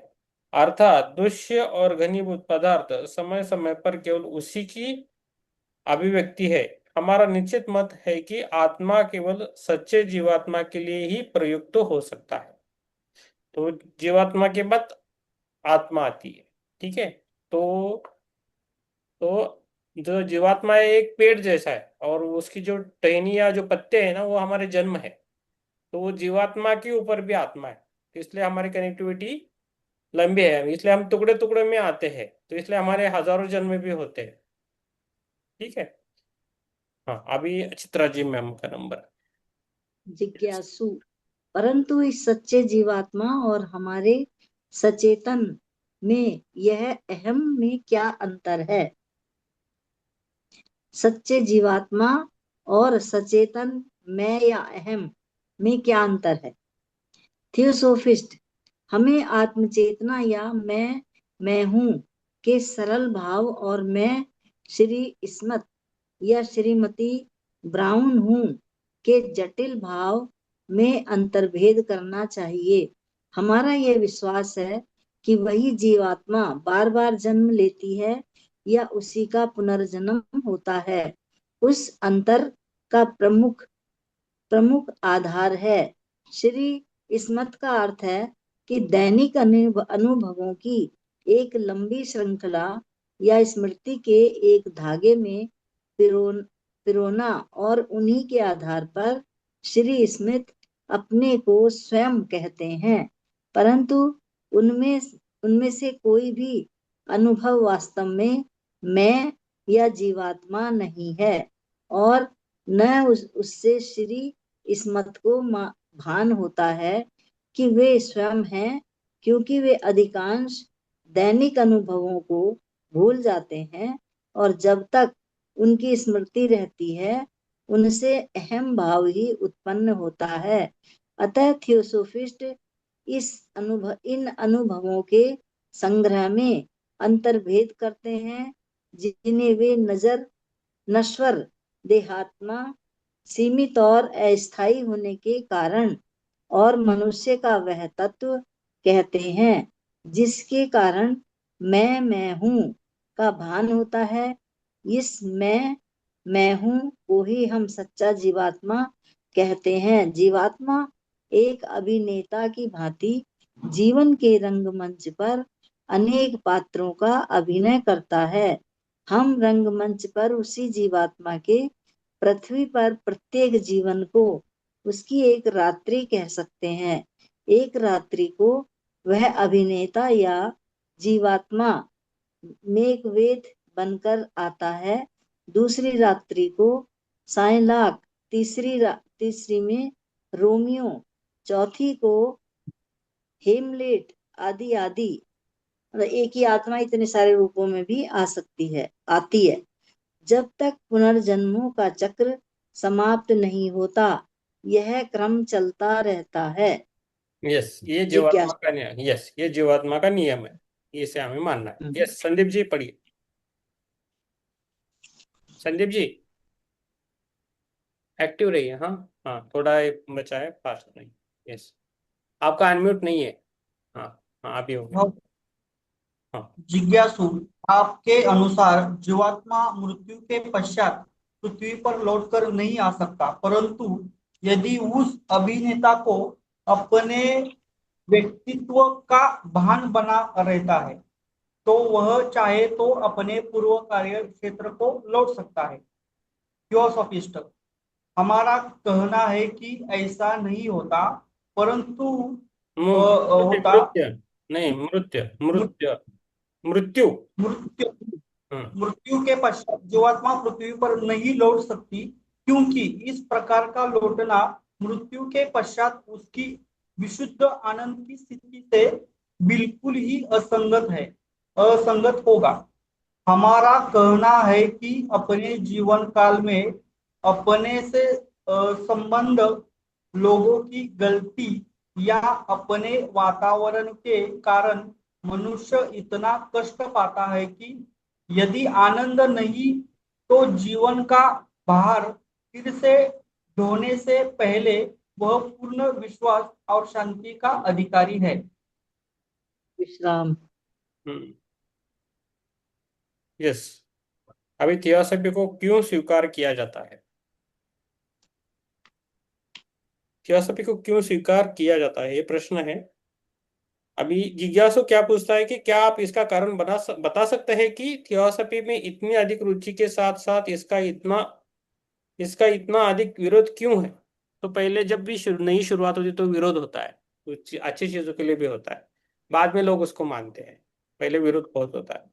अर्थात दृश्य और घनीभूत पदार्थ समय समय पर केवल उसी की अभिव्यक्ति है। हमारा निश्चित मत है कि आत्मा केवल सच्चे जीवात्मा के लिए ही प्रयुक्त हो सकता है। तो जीवात्मा के बाद आत्मा आती है, ठीक है। तो जो जीवात्मा है एक पेड़ जैसा है, और उसकी जो टहनी या जो पत्ते हैं ना, वो हमारे जन्म है। तो वो जीवात्मा के ऊपर भी आत्मा है, तो इसलिए हमारी कनेक्टिविटी लंबी है, इसलिए हम टुकड़े टुकड़े में आते हैं, तो इसलिए हमारे हजारों जन्म भी होते हैं, ठीक है। हाँ, अभी चित्रा जी मैम का नंबर। जिज्ञासु, परंतु इस सच्चे जीवात्मा और हमारे सचेतन में यह अहम में क्या अंतर है? सच्चे जीवात्मा और सचेतन मैं या अहम में क्या अंतर है? थियोसोफिस्ट, हमें आत्मचेतना या मैं हूँ के सरल भाव और मैं श्री स्मिथ या श्रीमती ब्राउन हूँ के जटिल भाव में अंतर्भेद करना चाहिए। हमारा यह विश्वास है कि वही जीवात्मा बार बार जन्म लेती है या उसी का पुनर्जन्म होता है। उस अंतर का प्रमुख आधार है। श्री स्मिथ का अर्थ है कि दैनिक अनुभवों की एक लंबी श्रृंखला या स्मृति के एक धागे में पिरोना, और उन्हीं के आधार पर श्री स्मिथ अपने को स्वयं कहते हैं। परंतु उनमें से कोई भी अनुभव वास्तव में मैं या जीवात्मा नहीं है, और न उससे श्री स्मिथ को भान होता है कि वे स्वयं हैं, क्योंकि वे अधिकांश दैनिक अनुभवों को भूल जाते हैं, और जब तक उनकी स्मृति रहती है उनसे अहम भाव ही उत्पन्न होता है। अतः थियोसोफिस्ट इन अनुभवों के संग्रह में अंतर्भेद करते हैं, जिन्हें वे नश्वर, देहात्मा, सीमित और अस्थायी होने के कारण, और मनुष्य का वह तत्व कहते हैं जिसके कारण मैं हूँ का भान होता है। इस मैं हूँ को ही हम सच्चा जीवात्मा कहते हैं। जीवात्मा एक अभिनेता की भांति जीवन के रंगमंच पर अनेक पात्रों का अभिनय करता है। हम रंगमंच पर उसी जीवात्मा के पृथ्वी पर प्रत्येक जीवन को उसकी एक रात्रि कह सकते हैं। एक रात्रि को वह अभिनेता या जीवात्मा मेघवेद बनकर आता है, दूसरी रात्रि को साइलाक, तीसरी में रोमियो, चौथी को हेमलेट आदि आदि। एक ही आत्मा इतने सारे रूपों में भी आती है। जब तक पुनर्जन्मों का चक्र समाप्त नहीं होता, यह क्रम चलता रहता है। यस, ये जीवात्मा का नियम, यस, ये जीवात्मा का नियम है, इसे हमें मानना है। यस, संदीप जी पढ़िए। संदीप जी एक्टिव रहिए। हाँ हाँ, थोड़ा बचा है, फास्ट नहीं। यस, आपका अनम्यूट नहीं है। हाँ हाँ, अभी हो गया। हाँ, जिज्ञासु, आपके अनुसार जीवात्मा मृत्यु के पश्चात पृथ्वी पर लौटकर नहीं आ सकता, परंतु यदि उस अभिनेता को अपने व्यक्तित्व का भान बना रहता है, तो वह चाहे तो अपने पूर्व कार्य क्षेत्र को लौट सकता है। थियोसॉफिस्ट, हमारा कहना है कि ऐसा नहीं होता, परंतु होता मृत्यु नहीं, मृत्यु मृत्यु हाँ, मृत्यु के पश्चात जीवात्मा पृथ्वी पर नहीं लौट सकती, क्योंकि इस प्रकार का लौटना मृत्यु के पश्चात उसकी विशुद्ध आनंद की स्थिति से बिल्कुल ही असंगत होगा। हमारा कहना है कि अपने जीवन काल में अपने से संबंध, लोगों की गलती या अपने वातावरण के कारण मनुष्य इतना कष्ट पाता है कि यदि आनंद नहीं तो जीवन का भार फिर से ढोने से पहले वह पूर्ण विश्वास और शांति का अधिकारी है। विश्राम। यस। अभी थियोसॉफी को क्यों स्वीकार किया जाता है? थियोसॉफी को क्यों स्वीकार किया जाता है, ये प्रश्न है। अभी जिज्ञासु क्या पूछता है कि क्या आप इसका कारण बता सकते हैं कि थियोसॉफी में इतनी अधिक रुचि के साथ साथ इसका इतना अधिक विरोध क्यों है? तो पहले जब भी नई शुरुआत होती है तो विरोध होता है, कुछ अच्छी चीजों के लिए भी होता है, बाद में लोग उसको मानते हैं, पहले विरोध बहुत होता है।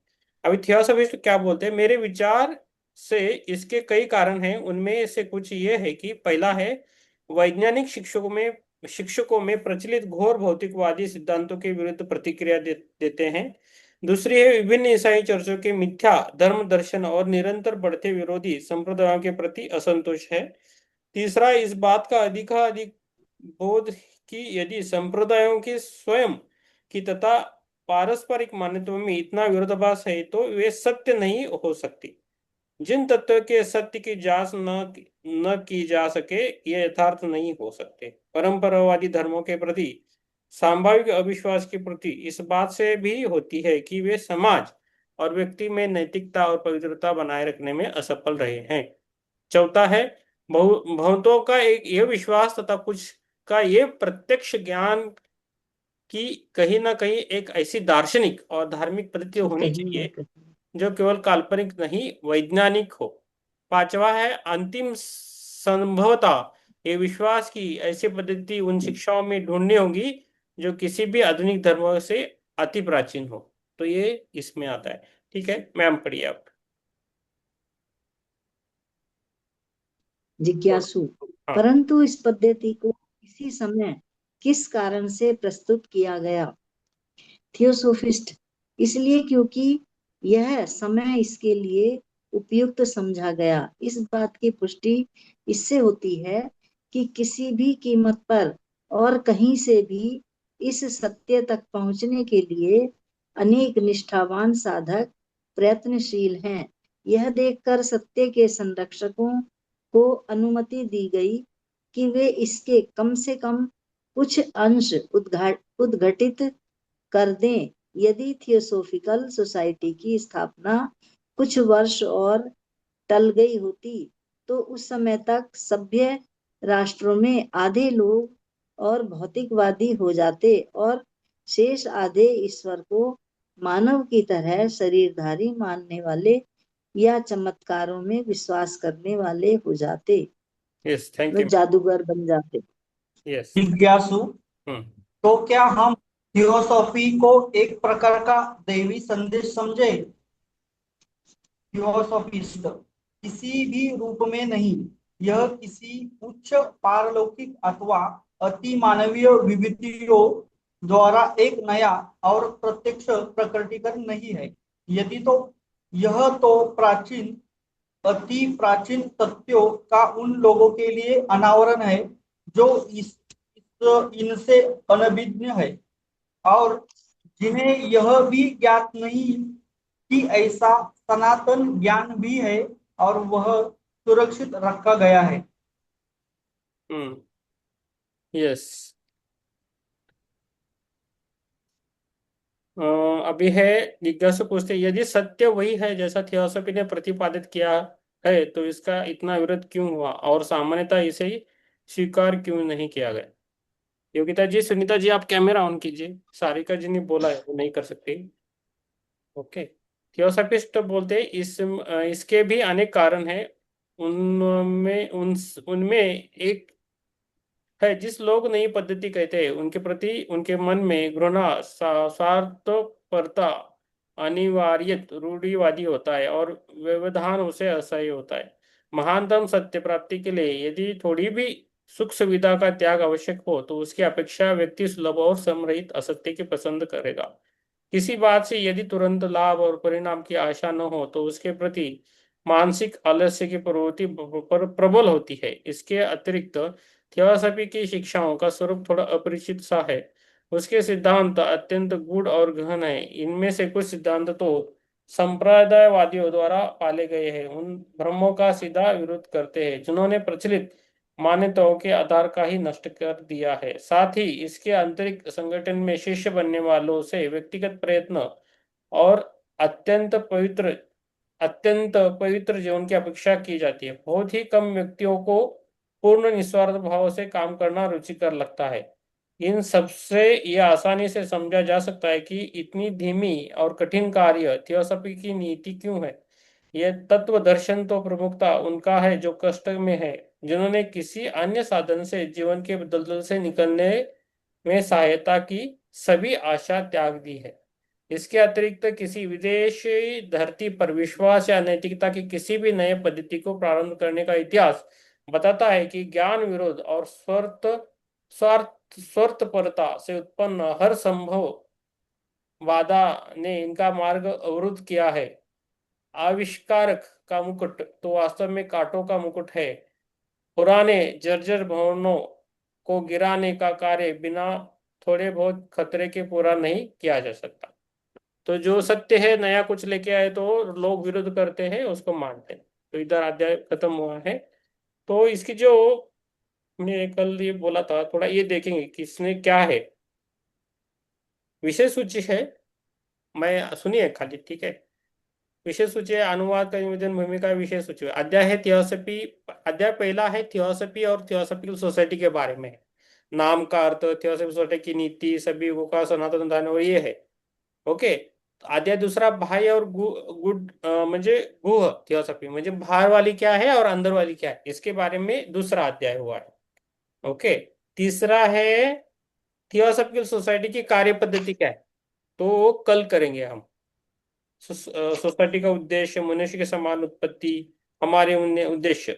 अभी थियोसॉफिस्ट क्या बोलते हैं, मेरे विचार से इसके कई कारण हैं। उनमें से कुछ ये है कि पहला है, वैज्ञानिक शिक्षकों में प्रचलित घोर भौतिकवादी सिद्धांतों के विरुद्ध प्रतिक्रिया देते हैं। दूसरी है, विभिन्न ईसाई चर्चों के मिथ्या धर्म दर्शन और निरंतर बढ़ते विरोधी संप्रदायों के प्रति असंतोष है। तीसरा, इस बात का अधिकाधिक बोध कि यदि संप्रदायों की स्वयं की तथा पारस्परिक मान्यताओं में इतना विरोधाभास है तो वे सत्य नहीं हो सकती। जिन तत्वों के सत्य की जांच न की जा सके ये यथार्थ नहीं हो सकते। परंपरावादी धर्मों के प्रति सांभाविक अविश्वास की प्रति इस बात से भी होती है कि वे समाज और व्यक्ति में नैतिकता और पवित्रता बनाए रखने में असफल रहे हैं। चौथा है, बहुतों का एक यह विश्वास तथा कुछ का ये प्रत्यक्ष ज्ञान की कहीं ना कहीं एक ऐसी दार्शनिक और धार्मिक पद्धति होनी चाहिए जो केवल काल्पनिक नहीं वैज्ञानिक हो। पांचवा है, अंतिम संभवतः ये विश्वास की ऐसी पद्धति उन शिक्षाओं में ढूंढनी होगी जो किसी भी आधुनिक धर्म से अति प्राचीन हो। तो ये इसमें आता है। ठीक है मैम, पढ़िए आप। जिज्ञासु, हाँ। परंतु इस पद्धति को इसी समय किस कारण से प्रस्तुत किया गया? थियोसोफिस्ट, इसलिए क्योंकि यह समय इसके लिए उपयुक्त समझा गया। इस बात की पुष्टि इससे होती है कि किसी भी कीमत पर और कहीं से भी इस सत्य तक पहुंचने के लिए अनेक निष्ठावान साधक प्रयत्नशील हैं। यह देखकर सत्य के संरक्षकों को अनुमति दी गई कि वे इसके कम से कम कुछ अंश उद्घटित कर दें। यदि थियोसॉफिकल सोसाइटी की स्थापना कुछ वर्ष और टल गई होती तो उस समय तक सभ्य राष्ट्रों में आधे लोग और भौतिकवादी हो जाते और शेष आधे ईश्वर को मानव की तरह शरीरधारी मानने वाले या चमत्कारों में विश्वास करने वाले हो जाते। Yes, thank way you. जादूगर बन जाते। यस। जिज्ञासु, तो क्या हम थियोसॉफी को एक प्रकार का दैवी संदेश समझे? थियोसॉफिस्ट, किसी भी रूप में नहीं। यह किसी उच्च पारलौकिक अथवा अति मानवीय विभूतियों द्वारा एक नया और प्रत्यक्ष प्रकटीकरण नहीं है। यदि तो यह तो प्राचीन अति प्राचीन तथ्यों का उन लोगों के लिए अनावरण है जो इनसे अनभिज्ञ है और जिन्हें यह भी ज्ञात नहीं कि ऐसा सनातन ज्ञान भी है और वह सुरक्षित रखा गया है। यस। अभी है, जिज्ञासु पूछते यदि सत्य वही है जैसा थियोसॉफी ने प्रतिपादित किया है तो इसका इतना विरोध क्यों हुआ और सामान्यतः इसे स्वीकार क्यों नहीं किया गया? योगिता जी, सुनीता जी, आप कैमरा ऑन कीजिए। सारिका जी ने बोला है वो नहीं कर सकती। ओके। थियोसॉफिस्ट बोलते इसके भी अनेक कारण हैं। उनमें एक है, जिस लोग नई पद्धति कहते हैं उनके प्रति उनके मन में घृणा, स्वार्थपरता, अनिवार्यत रूढ़िवादी होता है और व्यवधान उसे असह्य होता है। महानतम सत्य प्राप्ति के लिए यदि थोड़ी भी सुख सुविधा का त्याग आवश्यक हो तो उसकी अपेक्षा व्यक्ति सुलभ और समरहित असत्य की पसंद करेगा। किसी बात से यदि तुरंत लाभ और परिणाम की आशा न हो तो उसके प्रति मानसिक आलस्य की प्रवृत्ति प्रबल होती है। इसके अतिरिक्त थियोसॉफी की शिक्षाओं का स्वरूप थोड़ा अपरिचित सा है। उसके सिद्धांत अत्यंत गूढ़ और गहन है। इनमें से कुछ सिद्धांत तो संप्रदायवादियों द्वारा पाले गए हैं, उन भ्रमों का सीधा विरोध करते हैं जिन्होंने प्रचलित मान्यताओं के आधार का ही नष्ट कर दिया है। साथ ही इसके आंतरिक संगठन में शिष्य बनने वालों से व्यक्तिगत प्रयत्न और अत्यंत पवित्र अत्यंत पवित्र जीवन की अपेक्षा की जाती है। बहुत ही कम व्यक्तियों को पूर्ण निस्वार्थ भाव से काम करना रुचिकर लगता है। इन सबसे यह आसानी से समझा जा सकता है कि इतनी धीमी और कठिन कार्य थियोसॉफी की नीति क्यों है। यह तत्व दर्शन तो प्रमुखता उनका है जो कष्ट में है, जिन्होंने किसी अन्य साधन से जीवन के दलदल से निकलने में सहायता की सभी आशा त्याग दी है। इसके अतिरिक्त किसी विदेशी धरती पर विश्वास या नैतिकता की किसी भी नए पद्धति को प्रारंभ करने का इतिहास बताता है कि ज्ञान विरोध और स्वार्थपरता से उत्पन्न हर संभव बाधा ने इनका मार्ग अवरुद्ध किया है। आविष्कारक का मुकुट तो वास्तव में कांटों का मुकुट है। पुराने जर्जर भवनों को गिराने का कार्य बिना थोड़े बहुत खतरे के पूरा नहीं किया जा सकता। तो जो सत्य है नया कुछ लेके आए तो लोग विरोध करते हैं, उसको मानते हैं। तो इधर अध्याय खत्म हुआ है। तो इसकी जो मैंने कल ये बोला था, थोड़ा ये देखेंगे कि इसमें क्या है। विषय सूची है, मैं सुनिए खाली, ठीक है। विषय सूची है, अनुवाद का निवेदन, भूमिका, विषय सूची। अध्याय है थियोसॉफी। अध्याय पहला है थियोसॉफी और थियोसॉफिकल सोसाइटी के बारे में। नाम का अर्थ, थियोसॉफिकल सोसाइटी की नीति, सभी युगों का सनातन धर्म, और ये है। ओके। अध्याय दूसरा बाह्य और गुड म्हणजे गुह थियोसॉफी, म्हणजे बाहर वाली क्या है और अंदर वाली क्या है, इसके बारे में दूसरा अध्याय हुआ है। ओके। तीसरा है थियोसॉफिकल सोसाइटी की कार्य पद्धति क्या है, तो कल करेंगे हम। सोसाइटी का उद्देश्य, मनुष्य के समान उत्पत्ति, हमारे उद्देश्य,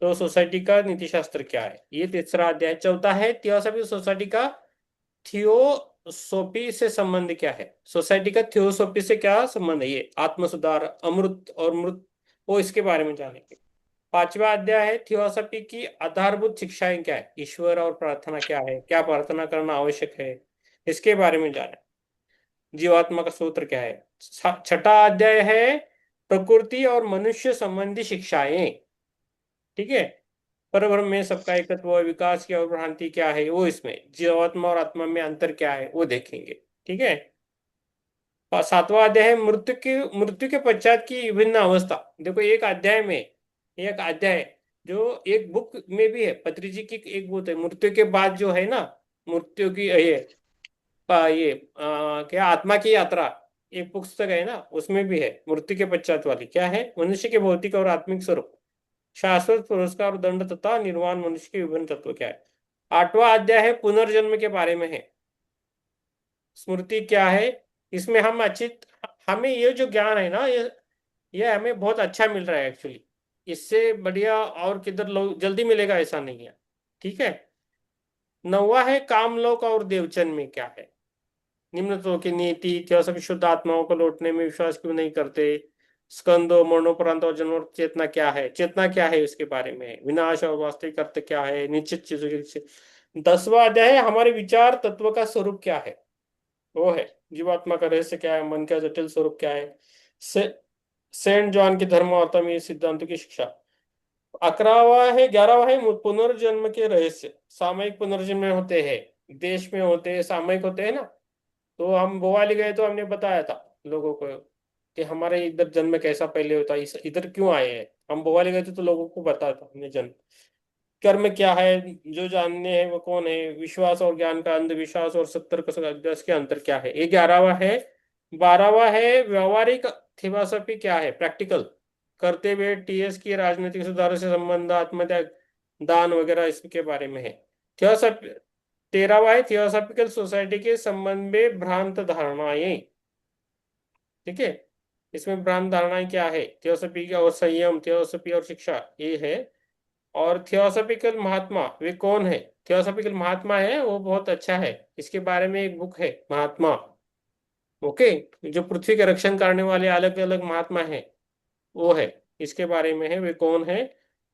तो सोसाइटी का नीतिशास्त्र क्या है, ये तीसरा अध्याय। चौथा है थियोसॉफिकल सोसाइटी का थियोसॉफी से संबंध क्या है, सोसाइटी का थियोसॉफी से क्या संबंध है, ये आत्म सुधार, अमृत और मृत, वो इसके बारे में जानेंगे। पांचवा अध्याय है थियोसॉफी की आधारभूत शिक्षाएं क्या है, ईश्वर और प्रार्थना क्या है, क्या प्रार्थना करना आवश्यक है, इसके बारे में जाने। जीवात्मा का सूत्र क्या है। छठा अध्याय है प्रकृति और मनुष्य संबंधी शिक्षाएं, ठीक है। परब्रह्म में सबका एकत्व, विकास की और भ्रांति क्या है, वो इसमें जीवात्मा और आत्मा में अंतर क्या है वो देखेंगे, ठीक है। सातवां अध्याय है मृत्यु के पश्चात की विभिन्न अवस्था। देखो एक अध्याय में, एक अध्याय जो एक बुक में भी है, पत्री जी की एक बुक है, मृत्यु के बाद जो है ना, मृत्यु की क्या आत्मा की यात्रा, एक पुस्तक है ना, उसमें भी है मृत्यु के पश्चात वाली क्या है, मनुष्य के भौतिक और आत्मिक स्वरूप, शाश्वत पुरस्कार और दंड तथा निर्वाण, मनुष्य के विभिन्न तत्व क्या है। आठवां अध्याय है पुनर्जन्म के बारे में है, स्मृति क्या है। इसमें हमें ये जो ज्ञान है ना, ये हमें बहुत अच्छा मिल रहा है एक्चुअली, इससे बढ़िया और किधर जल्दी मिलेगा ऐसा नहीं है, ठीक है। नौवा है कामलोक और देवचन में क्या है, निम्नत्व की नीति, थियोसॉफी शुद्ध आत्माओं को लौटने में विश्वास क्यों नहीं करते, स्कंदो, मरणोपरांत और जन्म, चेतना क्या है, चेतना क्या है इसके बारे में, विनाश और वास्तविक अर्थ क्या है, निश्चित चीजों के। 10वां अध्याय है हमारे विचार तत्व का स्वरूप क्या है, वो है जीवात्मा का रहस्य क्या है, मन का जटिल स्वरूप क्या है, सेंट जॉन की धर्म और तमीज सिद्धांतों की शिक्षा। 11वां है पुनर्जन्म के रहस्य, सामयिक पुनर्जन्म होते हैं, देश में होते हैं, सामयिक होते हैं ना। तो हम भोपाली गए तो हमने बताया था लोगों को कि हमारे इधर जन्म कैसा पहले होता है, इधर क्यों आए हैं। हम भोपाली गए थे तो लोगों को बताया था हमने जन्म, कर्म क्या है, जो जानने हैं वो कौन है, विश्वास और ज्ञान का, अंधविश्वास और सतर्क अभ्यास के अंतर क्या है, ये 11वां है। 12वां है व्यवहारिक थियोसॉफी क्या है, प्रैक्टिकल करते हुए टीएस की राजनीतिक सुधारों से संबंध, आत्मत्याग, दान वगैरह इसके बारे में है। थियोसॉफी 13वां है थियोसॉफिकल सोसाइटी के संबंध में भ्रांत धारणाएं, ठीक है। इसमें भ्रांत धारणाएं क्या है, थियोसॉफी और संयम, थियोसॉफी और शिक्षा, ये है। और थियोसॉफिकल महात्मा वे कौन है, थियोसॉफिकल महात्मा है वो बहुत अच्छा है, इसके बारे में एक बुक है महात्मा, ओके। जो पृथ्वी के रक्षण करने वाले अलग अलग महात्मा है वो है, इसके बारे में है, वे कौन है,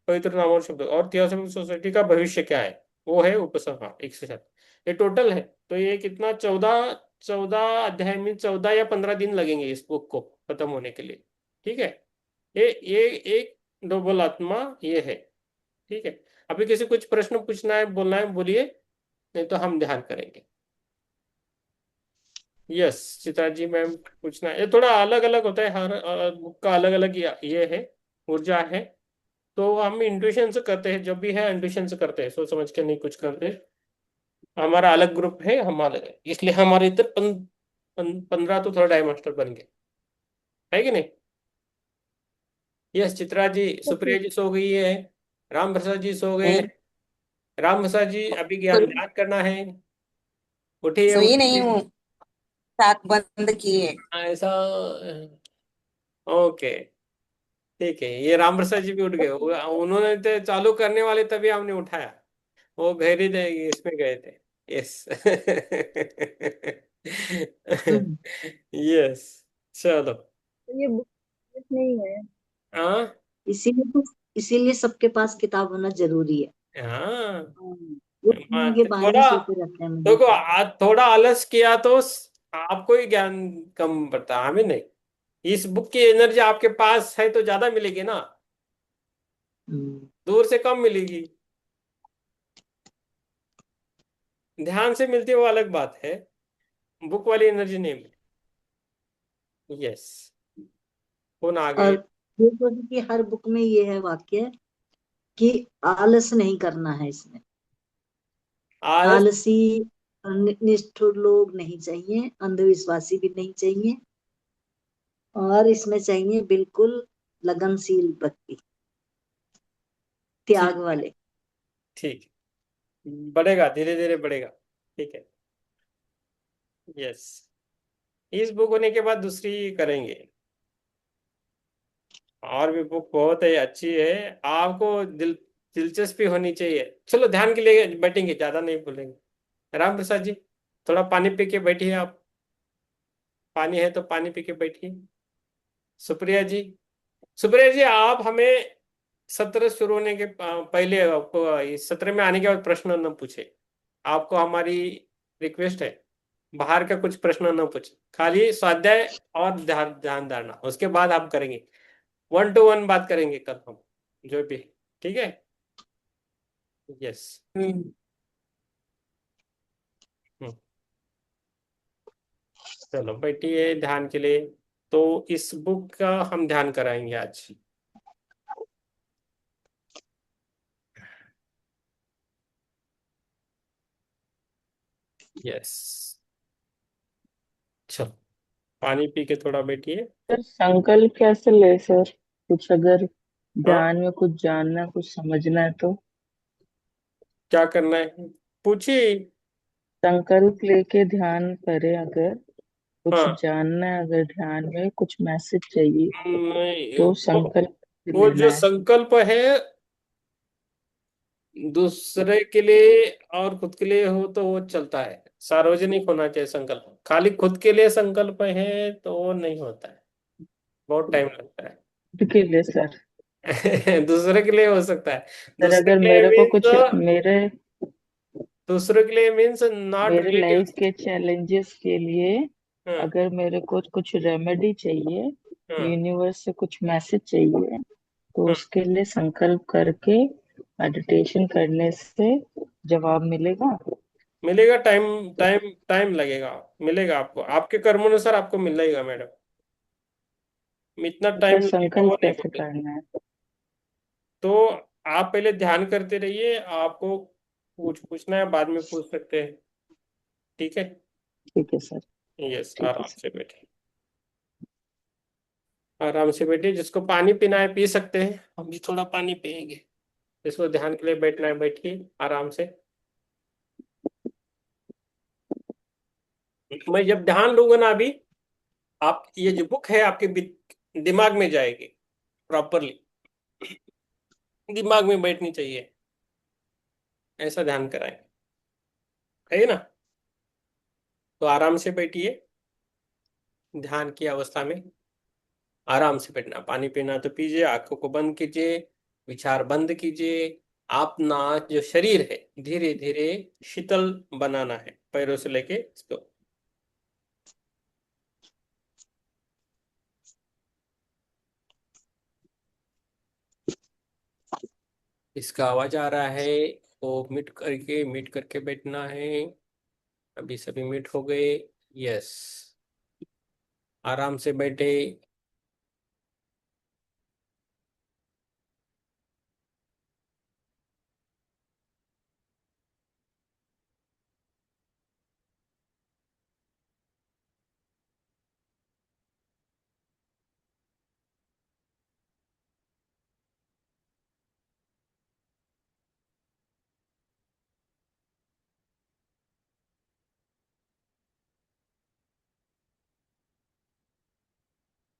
पवित्र नाम और शब्द। और थियोसॉफिकल सोसाइटी का भविष्य क्या है, वो है उपसंहार 107। ये टोटल है, तो ये कितना 14 14 अध्याय में 14 या 15 दिन लगेंगे इस बुक को खत्म होने के लिए। ठीक है, ये एक डबल आत्मा ये है। ठीक है, अभी किसी कुछ प्रश्न पूछना है, बोलना है, बोलिए, नहीं तो हम ध्यान करेंगे। यस चित्रा जी मैम, पूछना है। ये थोड़ा अलग अलग होता है, हर बुक का अलग अलग ये है, ऊर्जा है। तो हम इंट्यूशन से करते हैं, जब भी है इंट्यूशन से करते हैं, सोच समझ के नहीं कुछ करते। हमारा अलग ग्रुप है, हम अलग है, इसलिए हमारे इधर 15 तो थोड़ा डाई मास्टर बन गए, है कि नहीं? यस चित्रा जी, सुप्रिया जी सो गई है, राम प्रसाद जी सो गए। राम प्रसाद जी अभी ज्ञान ध्यान करना है, उठिए सोई नहीं उठिए। हूँ, ताक बंद किए। ऐसा, ओके ठीक है। ये राम प्रसाद जी भी उठ गए, उन्होंने तो चालू करने वाले तभी हमने उठाया, वो गहरी इसमें गए थे। यस हम्म। यस, चलो। ये बुक नहीं है। हाँ इसीलिए सबके पास किताब होना जरूरी है। हाँ, वो पढ़ने के बहाने थोड़ा सोते रहते हैं देखो, मुझे। आज थोड़ा आलस किया तो आपको ही ज्ञान कम पड़ता, हमें नहीं। इस बुक की एनर्जी आपके पास है तो ज्यादा मिलेगी ना, हम्म। दूर से कम मिलेगी। ध्यान से मिलती है वो अलग बात है, बुक वाली एनर्जी नहीं मिली। यस, कौन आ और गए? देखो कि हर बुक में ये है वाक्य कि आलस नहीं करना है इसमें। आलस, आलसी निष्ठुर लोग नहीं चाहिए, अंधविश्वासी भी नहीं चाहिए, और इसमें चाहिए बिल्कुल लगनशील व्यक्ति, त्याग ठीक वाले। ठीक, बढ़ेगा धीरे धीरे बढ़ेगा। ठीक है, यस। इस बुक होने के बाद दूसरी करेंगे, और भी बुक बहुत है, अच्छी है, आपको दिलचस्पी होनी चाहिए। चलो ध्यान के लिए बैठेंगे, ज्यादा नहीं बोलेंगे। राम प्रसाद जी, थोड़ा पानी पी के बैठिए आप, पानी है तो पानी पी के बैठिए। सुप्रिया जी, सुप्रिया जी आप हमें सत्र शुरू होने के पहले, आपको इस सत्र में आने के बाद प्रश्न न पूछे, आपको हमारी रिक्वेस्ट है, बाहर का कुछ प्रश्न न पूछे, खाली स्वाध्याय और ध्यान ध्यान धारणा, उसके बाद हम करेंगे 1 to 1 बात करेंगे कल हम, जो भी। ठीक है, यस। चलो बैठिए ध्यान के लिए। तो इस बुक का हम ध्यान कराएंगे आज। यस, चलो पानी पी के थोड़ा बैठिए। सर संकल्प कैसे ले सर? कुछ अगर हाँ, ध्यान में कुछ जानना कुछ समझना है तो क्या करना है पूछिए। संकल्प लेके ध्यान करे, अगर कुछ हाँ, जानना है, अगर ध्यान में कुछ मैसेज चाहिए नहीं, तो संकल्प कैसे वो लेना जो है? संकल्प है दूसरे के लिए और खुद के लिए हो तो वो चलता है, सार्वजनिक होना चाहिए संकल्प। खाली खुद के लिए संकल्प है तो वो नहीं होता है, बहुत टाइम लगता है। खुद के लिए सर। दूसरे के लिए हो सकता है, सर दूसरे अगर के लिए मेरे को मीन्स, कुछ मेरे दूसरे के लिए मीन्स नॉट मेरे रिलेटिव। लाइफ के चैलेंजेस के लिए हाँ अगर मेरे को कुछ रेमेडी चाहिए, हाँ यूनिवर्स से कुछ मैसेज चाहिए, तो हाँ, उसके लिए संकल्प करके मेडिटेशन करने से जवाब मिलेगा। मिलेगा। टाइम टाइम टाइम लगेगा, मिलेगा आपको, आपके कर्मानुसार आपको मिलेगा मैडम, इतना सर टाइम लगेगा वो संकल्प नहीं कैसे बोलते। करना है? तो आप पहले ध्यान करते रहिए, आपको कुछ पूछना है बाद में पूछ सकते हैं। ठीक है, ठीक है सर। यस, ठीक है आराम सर। से बैठे, आराम से बैठिए। जिसको पानी पीना है पी सकते हैं, हम भी थोड़ा पानी पियेंगे। जिसको ध्यान के लिए बैठना है बैठिए आराम से। मैं जब ध्यान लूंगा ना अभी, आप ये जो बुक है आपके दिमाग में जाएगी प्रॉपरली, दिमाग में बैठनी चाहिए, ऐसा ध्यान कराएं, है ना? तो आराम से बैठिए, ध्यान की अवस्था में आराम से बैठना। पानी पीना तो पीजिए, आंखों को बंद कीजिए, विचार बंद कीजिए। अपना जो शरीर है धीरे धीरे शीतल बनाना है, पैरों से लेके इसको इसका आवाज आ रहा है, वो म्यूट करके बैठना है। अभी सभी म्यूट हो गए। यस, आराम से बैठे।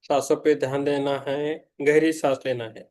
सांसों पे ध्यान देना है, गहरी सांस लेना है।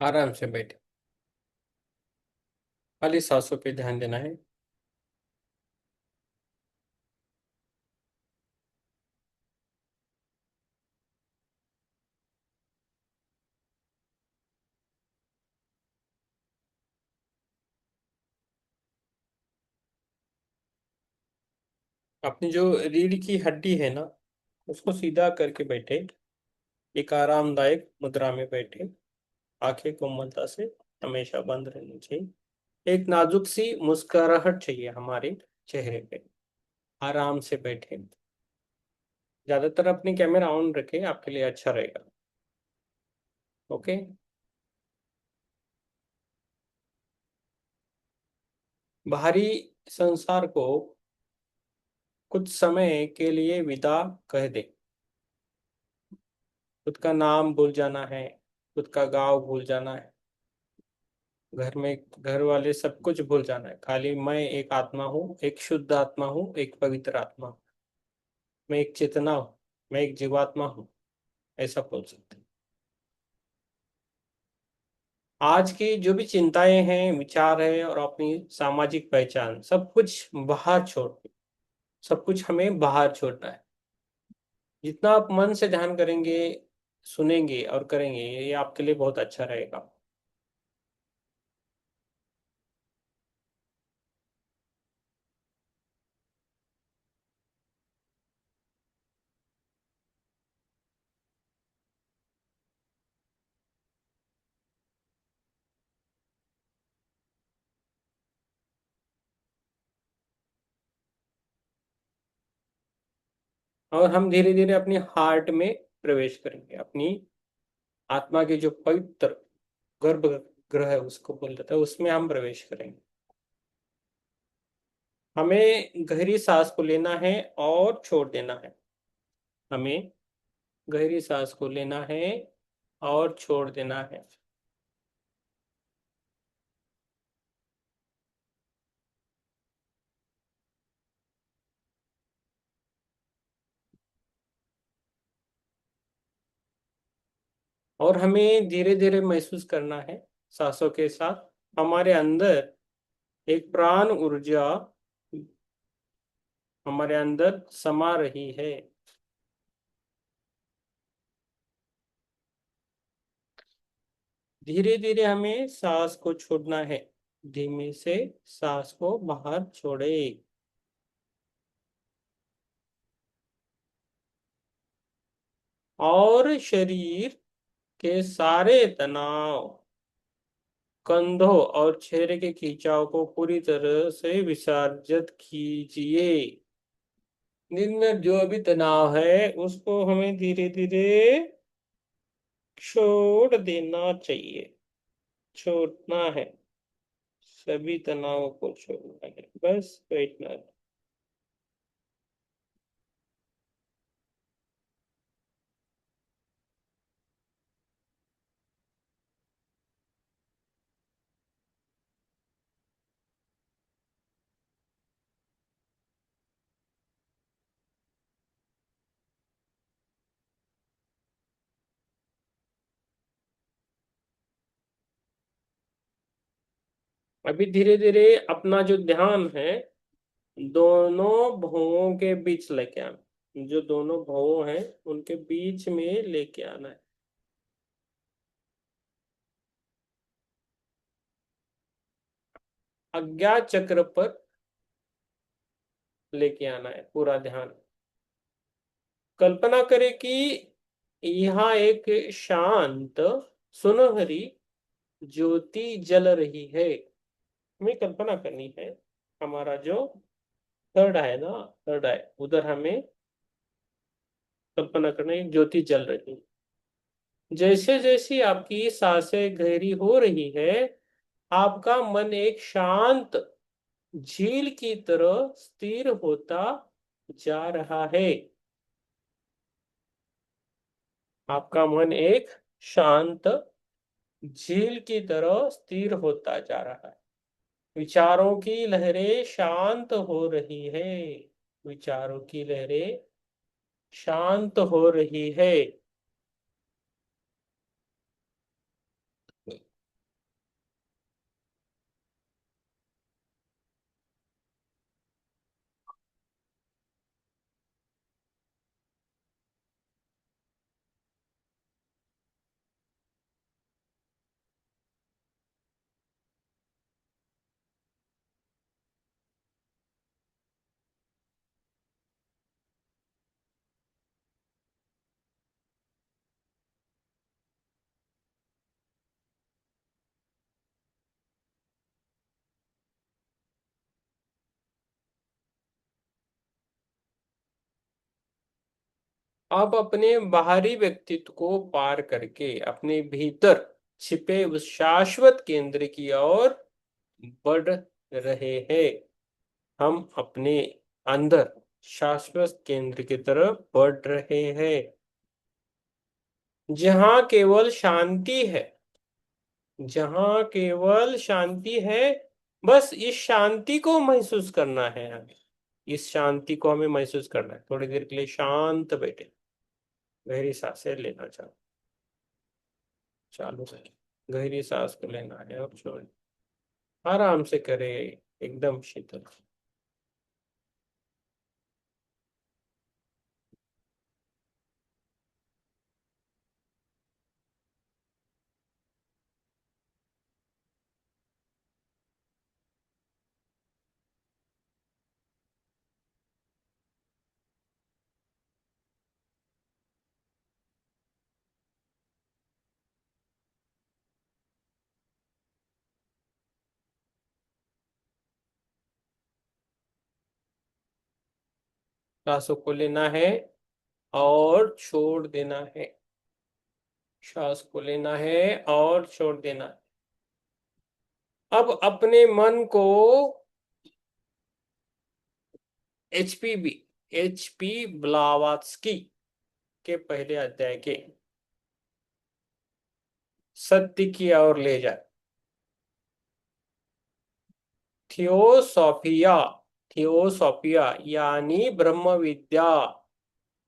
आराम से बैठे, खाली सांसों पे ध्यान देना है। अपनी जो रीढ़ की हड्डी है ना, उसको सीधा करके बैठे। एक आरामदायक मुद्रा में बैठे। आंखें कोमलता से हमेशा बंद रहनी चाहिए। एक नाजुक सी मुस्कुराहट चाहिए हमारे चेहरे पे। आराम से बैठे। ज्यादातर अपनी कैमरा ऑन रखें, आपके लिए अच्छा रहेगा। ओके। बाहरी संसार को कुछ समय के लिए विदा कह दे। खुद का नाम भूल जाना है, खुद का गांव भूल जाना है, घर में घर वाले सब कुछ भूल जाना है। खाली मैं एक आत्मा हूँ, एक शुद्ध आत्मा हूँ, एक पवित्र आत्मा हूँ। मैं एक चेतना हूँ, मैं एक जीवात्मा हूँ। ऐसा बोल सकते हैं। आज की जो भी चिंताएं हैं, विचार है और अपनी सामाजिक पहचान, सब कुछ बाहर छोड़, सब कुछ हमें बाहर छोड़ना है। जितना आप मन से ध्यान करेंगे, सुनेंगे और करेंगे, ये आपके लिए बहुत अच्छा रहेगा। और हम धीरे धीरे अपनी हार्ट में प्रवेश करेंगे। अपनी आत्मा के जो पवित्र गर्भ गृह है, उसको बोल जाता है, उसमें हम प्रवेश करेंगे। हमें गहरी सांस को लेना है और छोड़ देना है। हमें गहरी सांस को लेना है और छोड़ देना है। और हमें धीरे धीरे महसूस करना है, सांसों के साथ हमारे अंदर एक प्राण ऊर्जा हमारे अंदर समा रही है। धीरे धीरे हमें सांस को छोड़ना है। धीमे से सांस को बाहर छोड़े। और शरीर के सारे तनाव कंधों और चेहरे के खिंचाव को पूरी तरह से विसर्जित कीजिए। दिन में जो भी तनाव है उसको हमें धीरे धीरे छोड़ देना चाहिए, छोड़ना है, सभी तनावों को छोड़ना है, बस बैठना है। अभी धीरे धीरे अपना जो ध्यान है दोनों भवों के बीच लेके आना, जो दोनों भवों हैं उनके बीच में लेके आना है। अज्ञात चक्र पर लेके आना है पूरा ध्यान। कल्पना करें कि यहाँ एक शांत सुनहरी ज्योति जल रही है। हमें कल्पना करनी है, हमारा जो थर्ड है ना, थर्ड है उधर हमें कल्पना करना है ज्योति जल रही है। जैसे जैसे आपकी सांसें गहरी हो रही है आपका मन एक शांत झील की तरह स्थिर होता जा रहा है। आपका मन एक शांत झील की तरह स्थिर होता जा रहा है। विचारों की लहरें शांत हो रही है, विचारों की लहरें शांत हो रही है। आप अपने बाहरी व्यक्तित्व को पार करके अपने भीतर छिपे उस शाश्वत केंद्र की ओर बढ़ रहे हैं। हम अपने अंदर शाश्वत केंद्र की तरफ बढ़ रहे हैं जहां केवल शांति है, जहां केवल शांति है। बस इस शांति को महसूस करना है हमें, इस शांति को हमें महसूस करना है। थोड़ी देर के लिए शांत बैठे, गहरी सांसें लेना चालू करें। गहरी सांस को लेना है और छोड़ना, आराम से करे, एकदम शीतल। सांसों को लेना है और छोड़ देना है, श्वास को लेना है और छोड़ देना है। अब अपने मन को एचपी ब्लावात्स्की के पहले अध्याय के सत्य की ओर ले जाए। थियोसॉफिया, थियोसॉफिया यानी ब्रह्म विद्या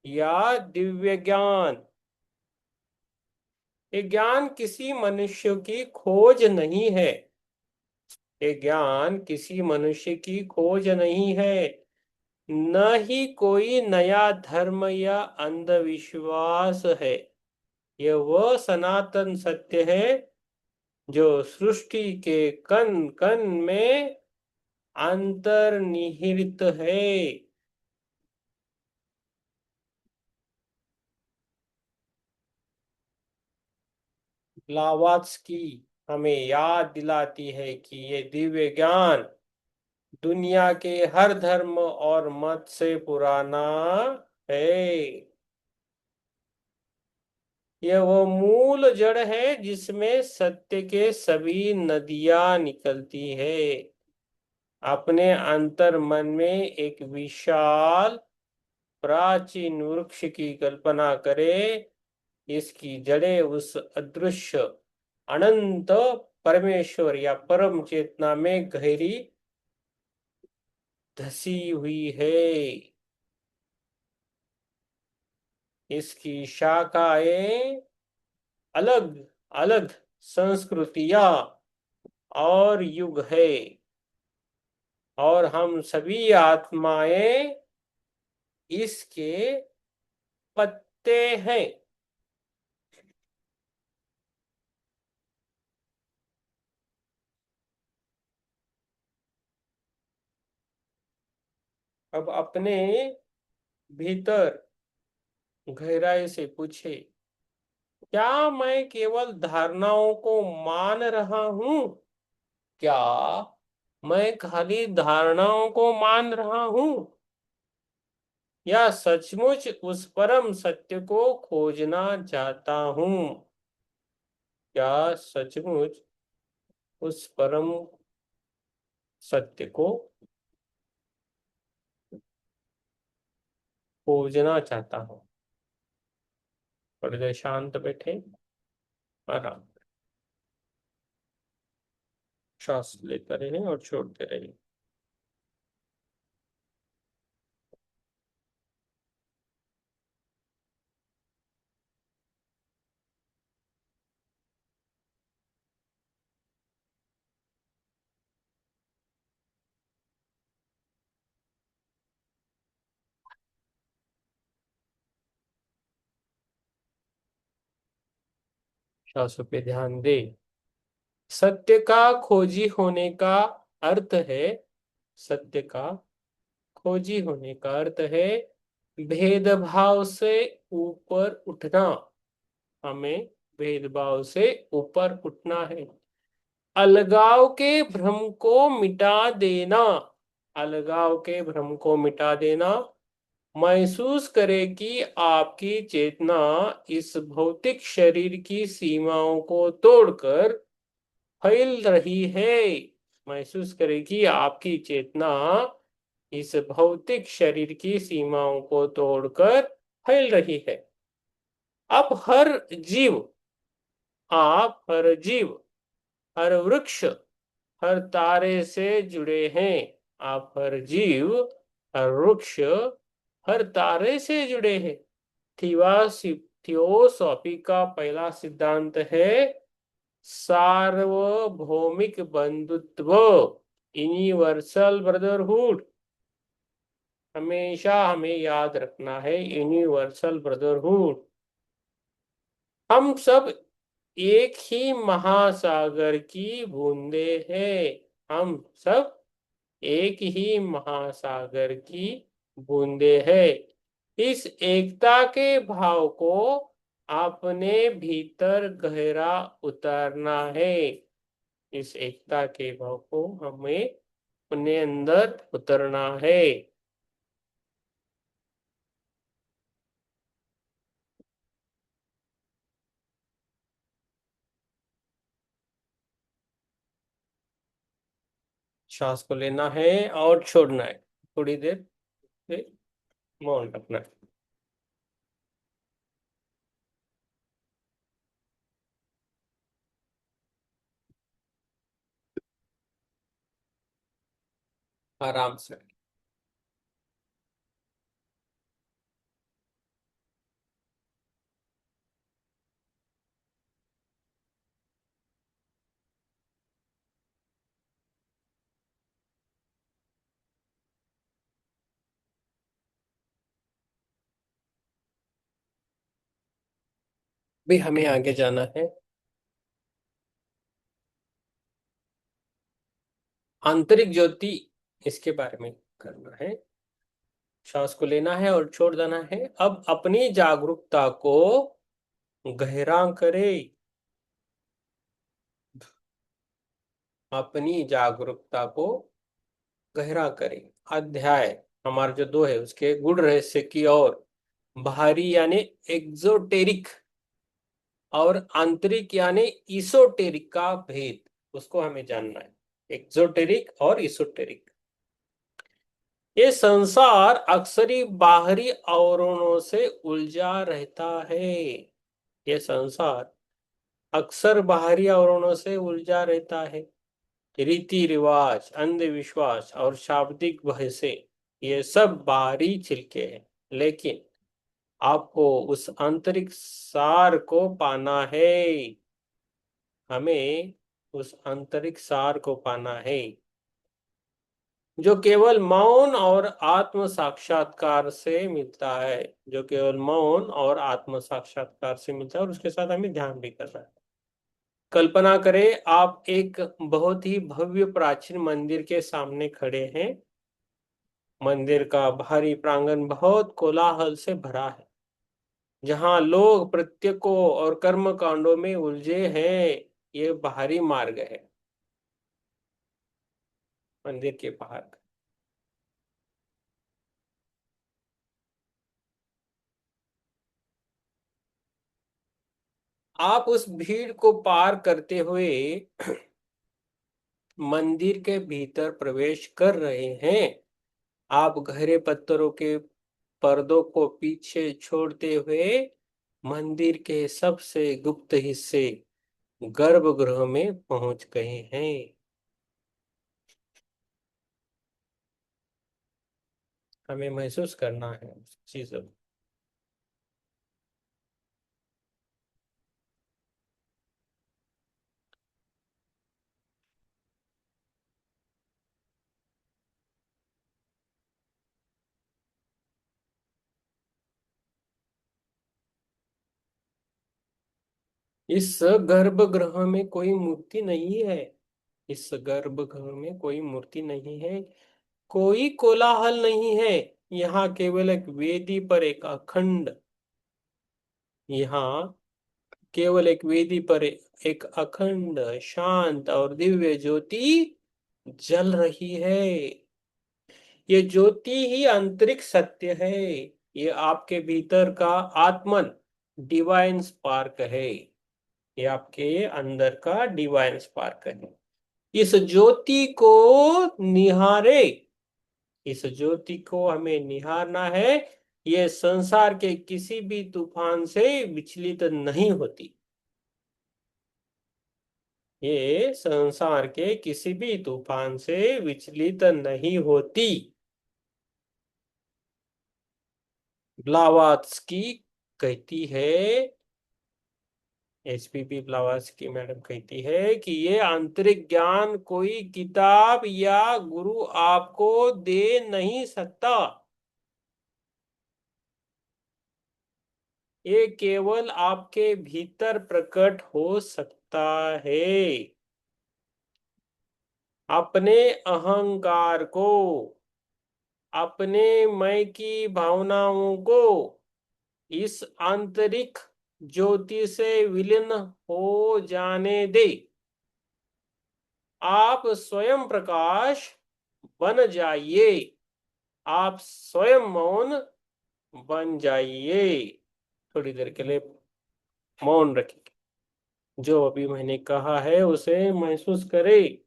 या दिव्य ज्ञान। ये ज्ञान किसी मनुष्य की खोज नहीं है, ये ज्ञान किसी मनुष्य की खोज नहीं है, न ही कोई नया धर्म या अंधविश्वास है। यह वह सनातन सत्य है जो सृष्टि के कण कण में अंतर्निहित है। ब्लावात्स्की हमें याद दिलाती है कि ये दिव्य ज्ञान दुनिया के हर धर्म और मत से पुराना है। यह वो मूल जड़ है जिसमें सत्य के सभी नदियां निकलती है। अपने अंतर मन में एक विशाल प्राचीन वृक्ष की कल्पना करें। इसकी जड़ें उस अदृश्य अनंत परमेश्वर या परम चेतना में गहरी धसी हुई है। इसकी शाखाएं अलग अलग संस्कृतियां और युग है, और हम सभी आत्माएं इसके पत्ते हैं। अब अपने भीतर गहराई से पूछे, क्या मैं केवल धारणाओं को मान रहा हूं? क्या मैं खाली धारणाओं को मान रहा हूं, या सचमुच उस परम सत्य को खोजना चाहता हूं? क्या सचमुच उस परम सत्य को खोजना चाहता हूं? थोड़ी देर शांत बैठे, आराम, श्वास लेते रहे और छोड़ते रहे। श्वासों पे ध्यान दे। सत्य का खोजी होने का अर्थ है, सत्य का खोजी होने का अर्थ है भेदभाव से ऊपर उठना। हमें भेदभाव से ऊपर उठना है। अलगाव के भ्रम को मिटा देना, अलगाव के भ्रम को मिटा देना। महसूस करें कि आपकी चेतना इस भौतिक शरीर की सीमाओं को तोड़कर फैल रही है। महसूस करें कि आपकी चेतना इस भौतिक शरीर की सीमाओं को तोड़कर फैल रही है। अब हर जीव, आप हर जीव, हर वृक्ष, हर तारे से जुड़े हैं। आप हर जीव, हर वृक्ष, हर तारे से जुड़े हैं। थियोसॉफी का पहला सिद्धांत है सार्वभौमिक बंधुत्व, यूनिवर्सल ब्रदरहुड। हमेशा हमें याद रखना है, यूनिवर्सल ब्रदरहुड। हम सब एक ही महासागर की बूंदे हैं। हम सब एक ही महासागर की बूंदे हैं। इस एकता के भाव को अपने भीतर गहरा उतारना है। इस एकता के भाव को हमें अपने अंदर उतरना है। श्वास को लेना है और छोड़ना है। थोड़ी देर मौन रखना है। आराम से। भी हमें आगे जाना है। आंतरिक ज्योति, इसके बारे में करना है। श्वास को लेना है और छोड़ देना है। अब अपनी जागरूकता को गहरा करें। अपनी जागरूकता को गहरा करें। अध्याय हमारा जो 2 है उसके गुण रहस्य की ओर, बाहरी यानी एक्सोटेरिक और आंतरिक यानी ईसोटेरिक का भेद, उसको हमें जानना है। एक्सोटेरिक और ईसोटेरिक। ये संसार अक्सर ही बाहरी आवरणों से उलझा रहता है। ये संसार अक्सर बाहरी आवरणों से उलझा रहता है। रीति रिवाज, अंधविश्वास और शाब्दिक बहसें, ये सब बाहरी छिलके हैं। लेकिन आपको उस आंतरिक सार को पाना है। हमें उस आंतरिक सार को पाना है जो केवल मौन और आत्म साक्षात्कार से मिलता है। जो केवल मौन और आत्म साक्षात्कार से मिलता है, और उसके साथ हमें ध्यान भी करना है। कल्पना करें आप एक बहुत ही भव्य प्राचीन मंदिर के सामने खड़े हैं। मंदिर का बाहरी प्रांगण बहुत कोलाहल से भरा है, जहां लोग प्रत्यकों और कर्म कांडों में उलझे हैं। ये बाहरी मार्ग है मंदिर के बाहर। आप उस भीड़ को पार करते हुए मंदिर के भीतर प्रवेश कर रहे हैं। आप गहरे पत्थरों के पर्दों को पीछे छोड़ते हुए मंदिर के सबसे गुप्त हिस्से गर्भगृह में पहुंच गए हैं। हमें महसूस करना है उस चीजों को। इस गर्भगृह में कोई मूर्ति नहीं है। इस गर्भगृह में कोई मूर्ति नहीं है, कोई कोलाहल नहीं है। यहाँ केवल एक वेदी पर एक अखंड यहाँ केवल एक वेदी पर एक अखंड शांत और दिव्य ज्योति जल रही है। ये ज्योति ही आंतरिक सत्य है। ये आपके भीतर का आत्मन डिवाइन स्पार्क है। ये आपके अंदर का डिवाइन स्पार्क है। इस ज्योति को निहारे। इस ज्योति को हमें निहारना है। ये संसार के किसी भी तूफान से विचलित नहीं होती। ये संसार के किसी भी तूफान से विचलित नहीं होती। ब्लावात्स्की कहती है, एचपीपी ब्लावात्स्की मैडम कहती है कि ये आंतरिक ज्ञान कोई किताब या गुरु आपको दे नहीं सकता। ये केवल आपके भीतर प्रकट हो सकता है। अपने अहंकार को, अपने मैं की भावनाओं को इस आंतरिक ज्योति से विलीन हो जाने दे। आप स्वयं प्रकाश बन जाइए। आप स्वयं मौन बन जाइए। थोड़ी देर के लिए मौन रखें। जो अभी मैंने कहा है उसे महसूस करें।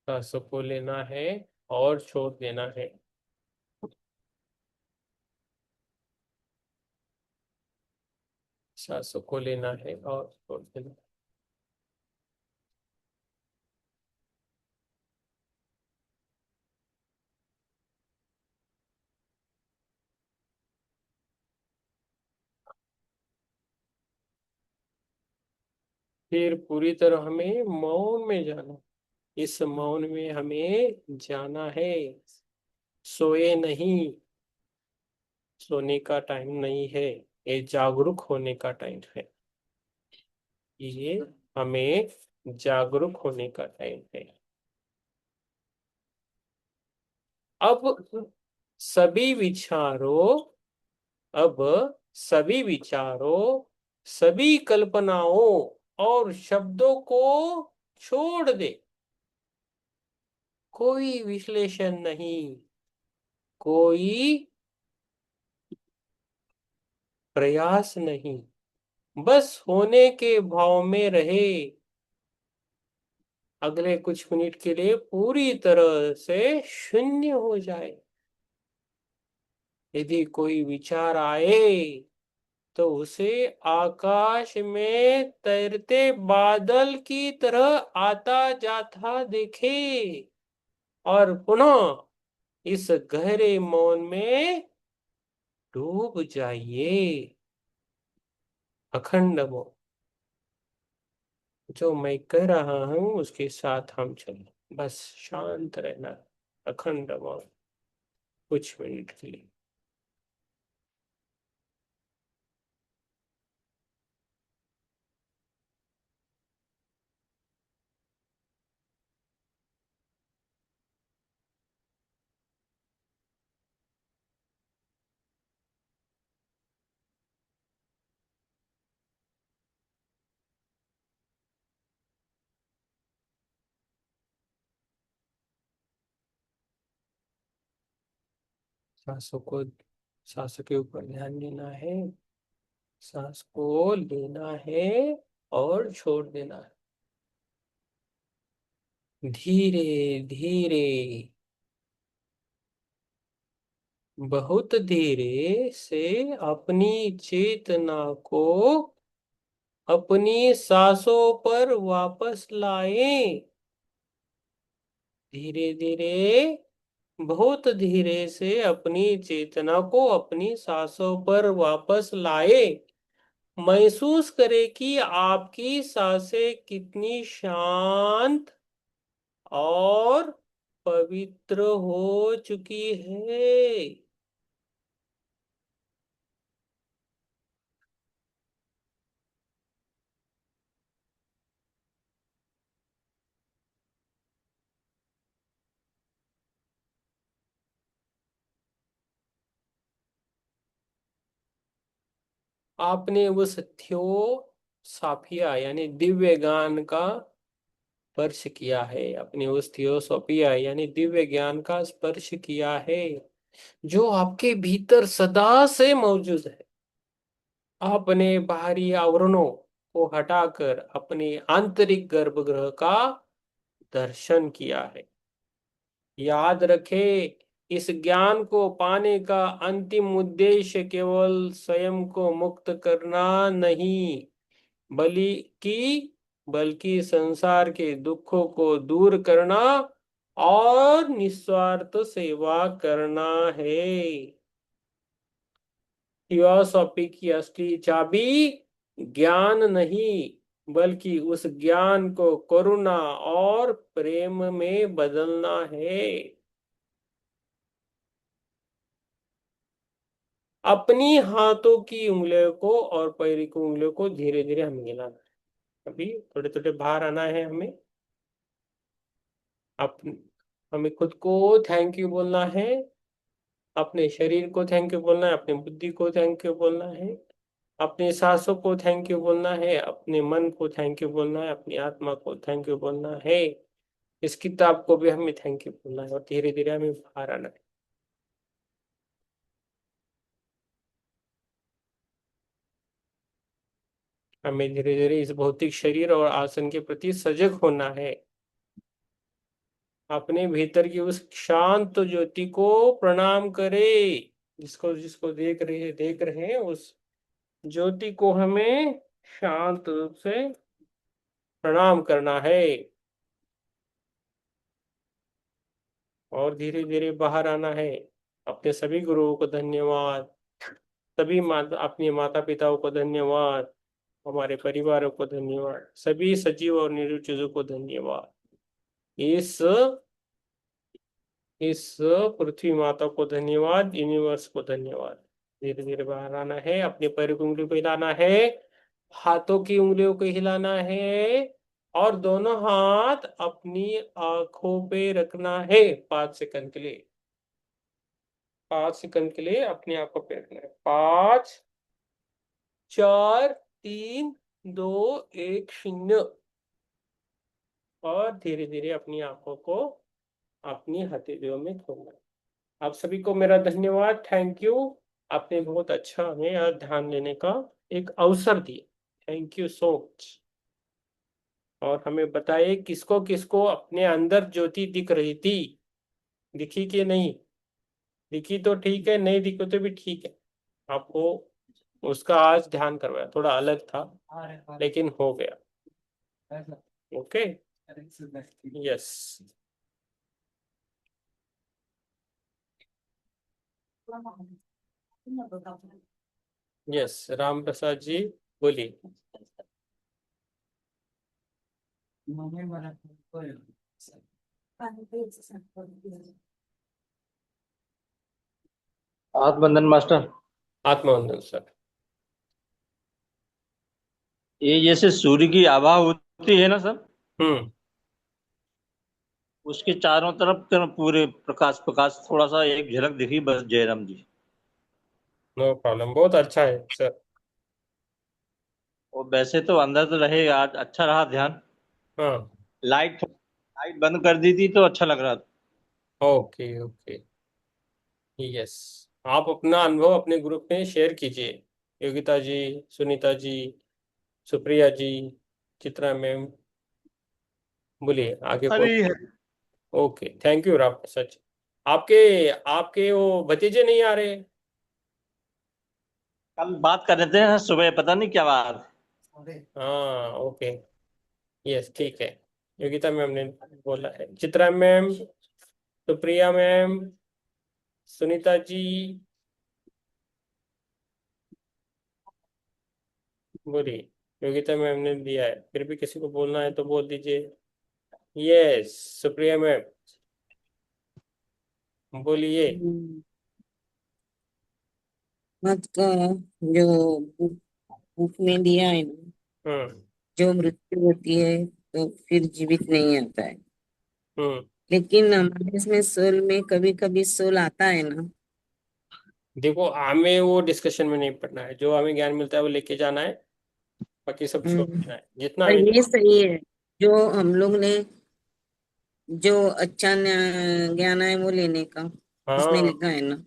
सांसों को लेना है और छोड़ देना है। सांसों को लेना है और छोड़ देना। फिर पूरी तरह हमें मौन में जाना। इस मौन में हमें जाना है। सोए नहीं, सोने का टाइम नहीं है, ये जागरूक होने का टाइम है। ये हमें जागरूक होने का टाइम है। अब सभी विचारों अब सभी विचारों, सभी कल्पनाओं और शब्दों को छोड़ दे। कोई विश्लेषण नहीं, कोई प्रयास नहीं, बस होने के भाव में रहे। अगले कुछ मिनट के लिए पूरी तरह से शून्य हो जाए। यदि कोई विचार आए तो उसे आकाश में तैरते बादल की तरह आता जाता देखे और पुनः इस गहरे मौन में डूब जाइए। अखंड मौन, जो मैं कह रहा हूं उसके साथ हम चलें, बस शांत रहना। अखंड मौन कुछ मिनट के लिए। सांसों को, सांसों के ऊपर ध्यान देना है। सांस को लेना है और छोड़ देना है, धीरे धीरे, बहुत धीरे से अपनी चेतना को अपनी सांसों पर वापस लाएं। धीरे धीरे, बहुत धीरे से अपनी चेतना को अपनी सांसों पर वापस लाए। महसूस करें कि आपकी सांसें कितनी शांत और पवित्र हो चुकी है। आपने उस थियोसाफिया यानी दिव्य ज्ञान का स्पर्श किया है, अपने उस थियोसोफिया यानी दिव्य ज्ञान का स्पर्श किया है, जो आपके भीतर सदा से मौजूद है। आपने बाहरी आवरणों को हटाकर अपने आंतरिक गर्भगृह का दर्शन किया है। याद रखें, इस ज्ञान को पाने का अंतिम उद्देश्य केवल स्वयं को मुक्त करना नहीं, बल्कि बल्कि संसार के दुखों को दूर करना और निस्वार्थ सेवा करना है। थियोसॉफी की असली चाबी ज्ञान नहीं, बल्कि उस ज्ञान को करुणा और प्रेम में बदलना है। अपनी हाथों की उंगलियों को और पैर की उंगलियों को धीरे धीरे हमें हिलाना है। अभी थोड़े थोड़े बाहर आना है हमें। हमें खुद को थैंक यू बोलना है, अपने शरीर को थैंक यू बोलना है, अपनी बुद्धि को थैंक यू बोलना है, अपने सांसों को थैंक यू बोलना है, अपने मन को थैंक यू बोलना है, अपनी आत्मा को थैंक यू बोलना है। इस किताब को भी हमें थैंक यू बोलना है और धीरे धीरे हमें बाहर आना है। हमें धीरे धीरे इस भौतिक शरीर और आसन के प्रति सजग होना है। अपने भीतर की उस शांत ज्योति को प्रणाम करे, जिसको जिसको देख रहे हैं उस ज्योति को हमें शांत रूप से प्रणाम करना है और धीरे धीरे बाहर आना है। अपने सभी गुरुओं को धन्यवाद, सभी माता, अपने माता पिताओं को धन्यवाद, हमारे परिवारों को धन्यवाद, सभी सजीव और निर्जीव चीजों को धन्यवाद। इस इस पृथ्वी माता को धन्यवाद, यूनिवर्स को धन्यवाद। धीरे धीरे बाहर आना है, अपने पैरों की उंगलियों को हिलाना है, हाथों की उंगलियों को हिलाना है, और दोनों हाथ अपनी आंखों पे रखना है 5 सेकंड के लिए। 5 सेकंड के लिए अपनी आंखों पे रखना है। 5, 4, 3, 2, 1, 0। और धीरे धीरे अपनी आंखों को अपनी हथेलियों में खोलना है। आप सभी को मेरा धन्यवाद, थैंक यू। आपने बहुत अच्छा हमें यहाँ ध्यान लेने का एक अवसर दिया, थैंक यू सो मच। और हमें बताइए किसको किसको अपने अंदर ज्योति दिख रही थी, दिखी कि नहीं? दिखी तो ठीक है, नहीं दिखी तो भी ठीक है। आपको उसका आज ध्यान करवाया, थोड़ा अलग था लेकिन हो गया। Okay, yes. Yes, Ram Prasad ji बोलिए। आत्मबंधन मास्टर। आत्मवंदन सर। ये जैसे सूर्य की आभा होती है ना सर, हम्म। उसके चारों तरफ पूरे प्रकाश प्रकाश थोड़ा सा एक झलक दिखी बस जयराम जी। नो प्रॉब्लम, बहुत अच्छा है सर। और वैसे तो अंदर तो रहे, आज अच्छा रहा ध्यान। हाँ, लाइट बंद कर दी थी तो अच्छा लग रहा था। Okay okay, yes. आप अपना अनुभव अपने ग्रुप में शेयर कीजिए। योगिता जी, सुनीता जी, सुप्रिया जी, चित्रा मैम, बोलिए आगे कौन? अरे ओके, थैंक यू राम सच। आपके आपके वो भतीजे नहीं आ रहे? कल बात कर रहे थे सुबह, पता नहीं क्या बात। हाँ, ओके, यस, ठीक है। योगिता मैम ने बोला है, चित्रा मैम, सुप्रिया मैम, सुनीता जी, बोलिए। योगिता मैम ने दिया है, फिर भी किसी को बोलना है तो बोल दीजिए। यस, सुप्रिया मैम बोलिए। मत का जो बुक बुक में दिया है ना, हम्म। जो मृत्यु होती है तो फिर जीवित नहीं आता है, हम्म। लेकिन हमारे इसमें सोल में कभी कभी सोल आता है ना। देखो, हमें वो डिस्कशन में नहीं पढ़ना है, जो हमें ज्ञान मिलता है वो लेके जाना है, बाकी सब छोड़ देना है जितना पर हमें। ये सही है, जो हम लोग ने जो अच्छा ज्ञान है वो लेने का उसमें हाँ, लिखा है ना।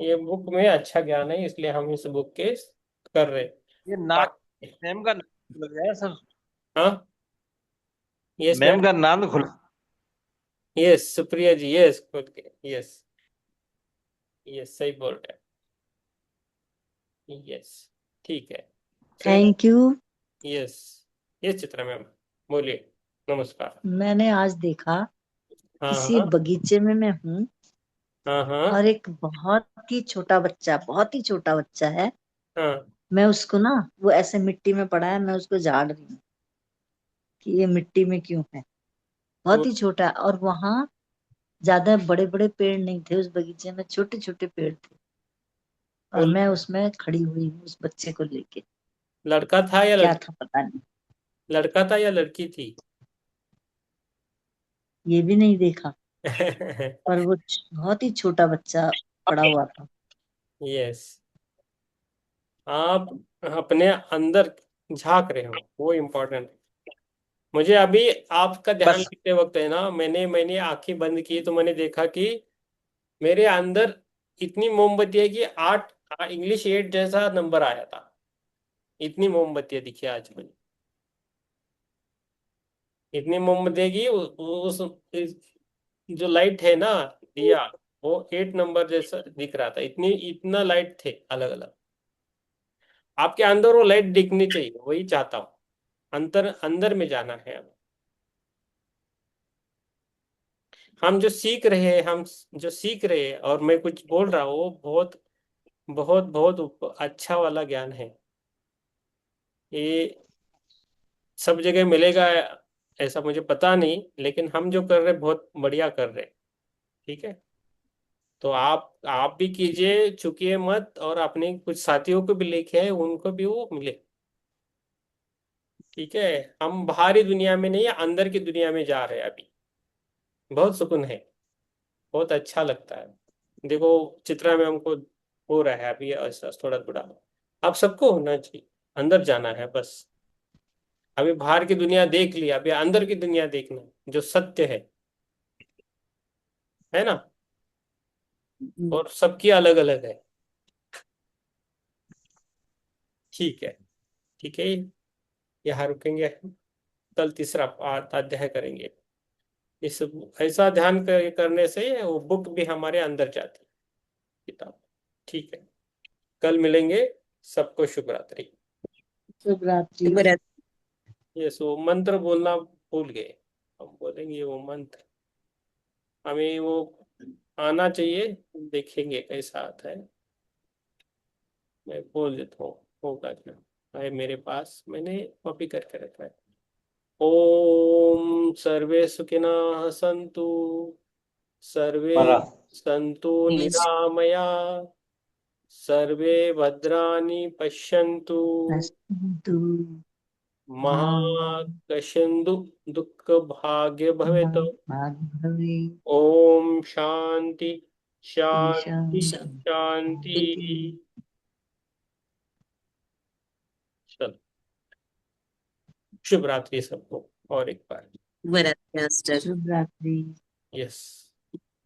ये बुक में अच्छा ज्ञान है, इसलिए हम इस बुक के कर रहे हैं। ये नाम, बाकी- मैम का नाम लग गया सर। हाँ, यस मैम। मैम का नाम खुल। यस, सुप्रिया जी, यस, खुद के, यस। यस, सही बोल रहे हैं, यस, ठीक है। Sunita, thank you. Yes. Yes, Chitra ma'am बोलिए। नमस्कार। मैंने आज देखा, हाँ किसी हाँ। बगीचे में मैं हूँ, हाँ हाँ। और एक बहुत ही छोटा बच्चा, बहुत ही छोटा बच्चा है। हाँ। मैं उसको ना, वो ऐसे मिट्टी में पड़ा है, मैं उसको झाड़ रही हूँ कि ये मिट्टी में क्यों है। बहुत ही छोटा है, और वहां ज्यादा बड़े बड़े पेड़ नहीं थे, उस बगीचे में छोटे छोटे पेड़ थे, और वो मैं उसमें खड़ी हुई हूँ उस बच्चे को लेके। लड़का था या क्या लड़की? था पता नहीं, लड़का था या लड़की थी? ये भी नहीं देखा, और वो बहुत ही छोटा बच्चा पड़ा हुआ था। यस, आप अपने अंदर झांक रहे हो, वो इम्पोर्टेंट है। मुझे अभी आपका ध्यान बस लेते वक्त है ना, मैंने आंखें बंद की तो मैंने देखा कि मेरे अंदर इतनी मोमबत्ती है कि 8, इंग्लिश 8 जैसा नंबर आया था। इतनी मोमबत्तियां दिखी आज मुझे, इतनी मोमबत्ती है कि जो लाइट है ना, दिया, वो 8 नंबर जैसा दिख रहा था, इतनी इतना लाइट थे अलग अलग। आपके अंदर वो लाइट दिखनी चाहिए, वही चाहता हूँ। अंदर अंदर में जाना है अब। हम जो सीख रहे हैं, हम जो सीख रहे हैं, और मैं कुछ बोल रहा हूँ, वो बहुत बहुत बहुत अच्छा वाला ज्ञान है। ये सब जगह मिलेगा ऐसा मुझे पता नहीं, लेकिन हम जो कर रहे हैं बहुत बढ़िया कर रहे हैं। ठीक है, तो आप भी कीजिए, चुकिए मत, और अपने कुछ साथियों को भी लेके आए, उनको भी वो मिले। ठीक है, हम बाहरी दुनिया में नहीं, अंदर की दुनिया में जा रहे हैं अभी। बहुत सुकून है, बहुत अच्छा लगता है। देखो चित्रा में हमको हो रहा है अभी ऐसा थोड़ा थोड़ा। आप सबको होना चाहिए, अंदर जाना है बस। अभी बाहर की दुनिया देख लिया, अभी अंदर की दुनिया देखना जो सत्य है ना। और सबकी अलग अलग है। ठीक है, ठीक है, यहाँ रुकेंगे। कल तीसरा अध्याय करेंगे। इस ऐसा ध्यान करने से वो बुक भी हमारे अंदर जाती है, किताब। ठीक है, कल मिलेंगे। सबको शुभ रात्रि। शुभ रात्रि। शुभरात्रि। ये सो मंत्र बोलना भूल गए, हम बोलेंगे वो मंत्र। हमें वो आना चाहिए, देखेंगे कैसा आता है। मैं बोल देता हूँ, होगा क्या है मेरे पास, मैंने कॉपी करके रखा है। ओम सर्वे सुखिनः सन्तु, सर्वे हमारा सन्तु निरामया, सर्वे भद्राणि पश्यन्तु, अस्तु। मा कश्चिदु दुःख भाग्य भवेत्। भागवते ओम शांति शांति शांति। शांति। चलो, शुभ रात्रि सबको और एक बार। शुभरात्रि मास्टर। शुभ रात्रि। यस।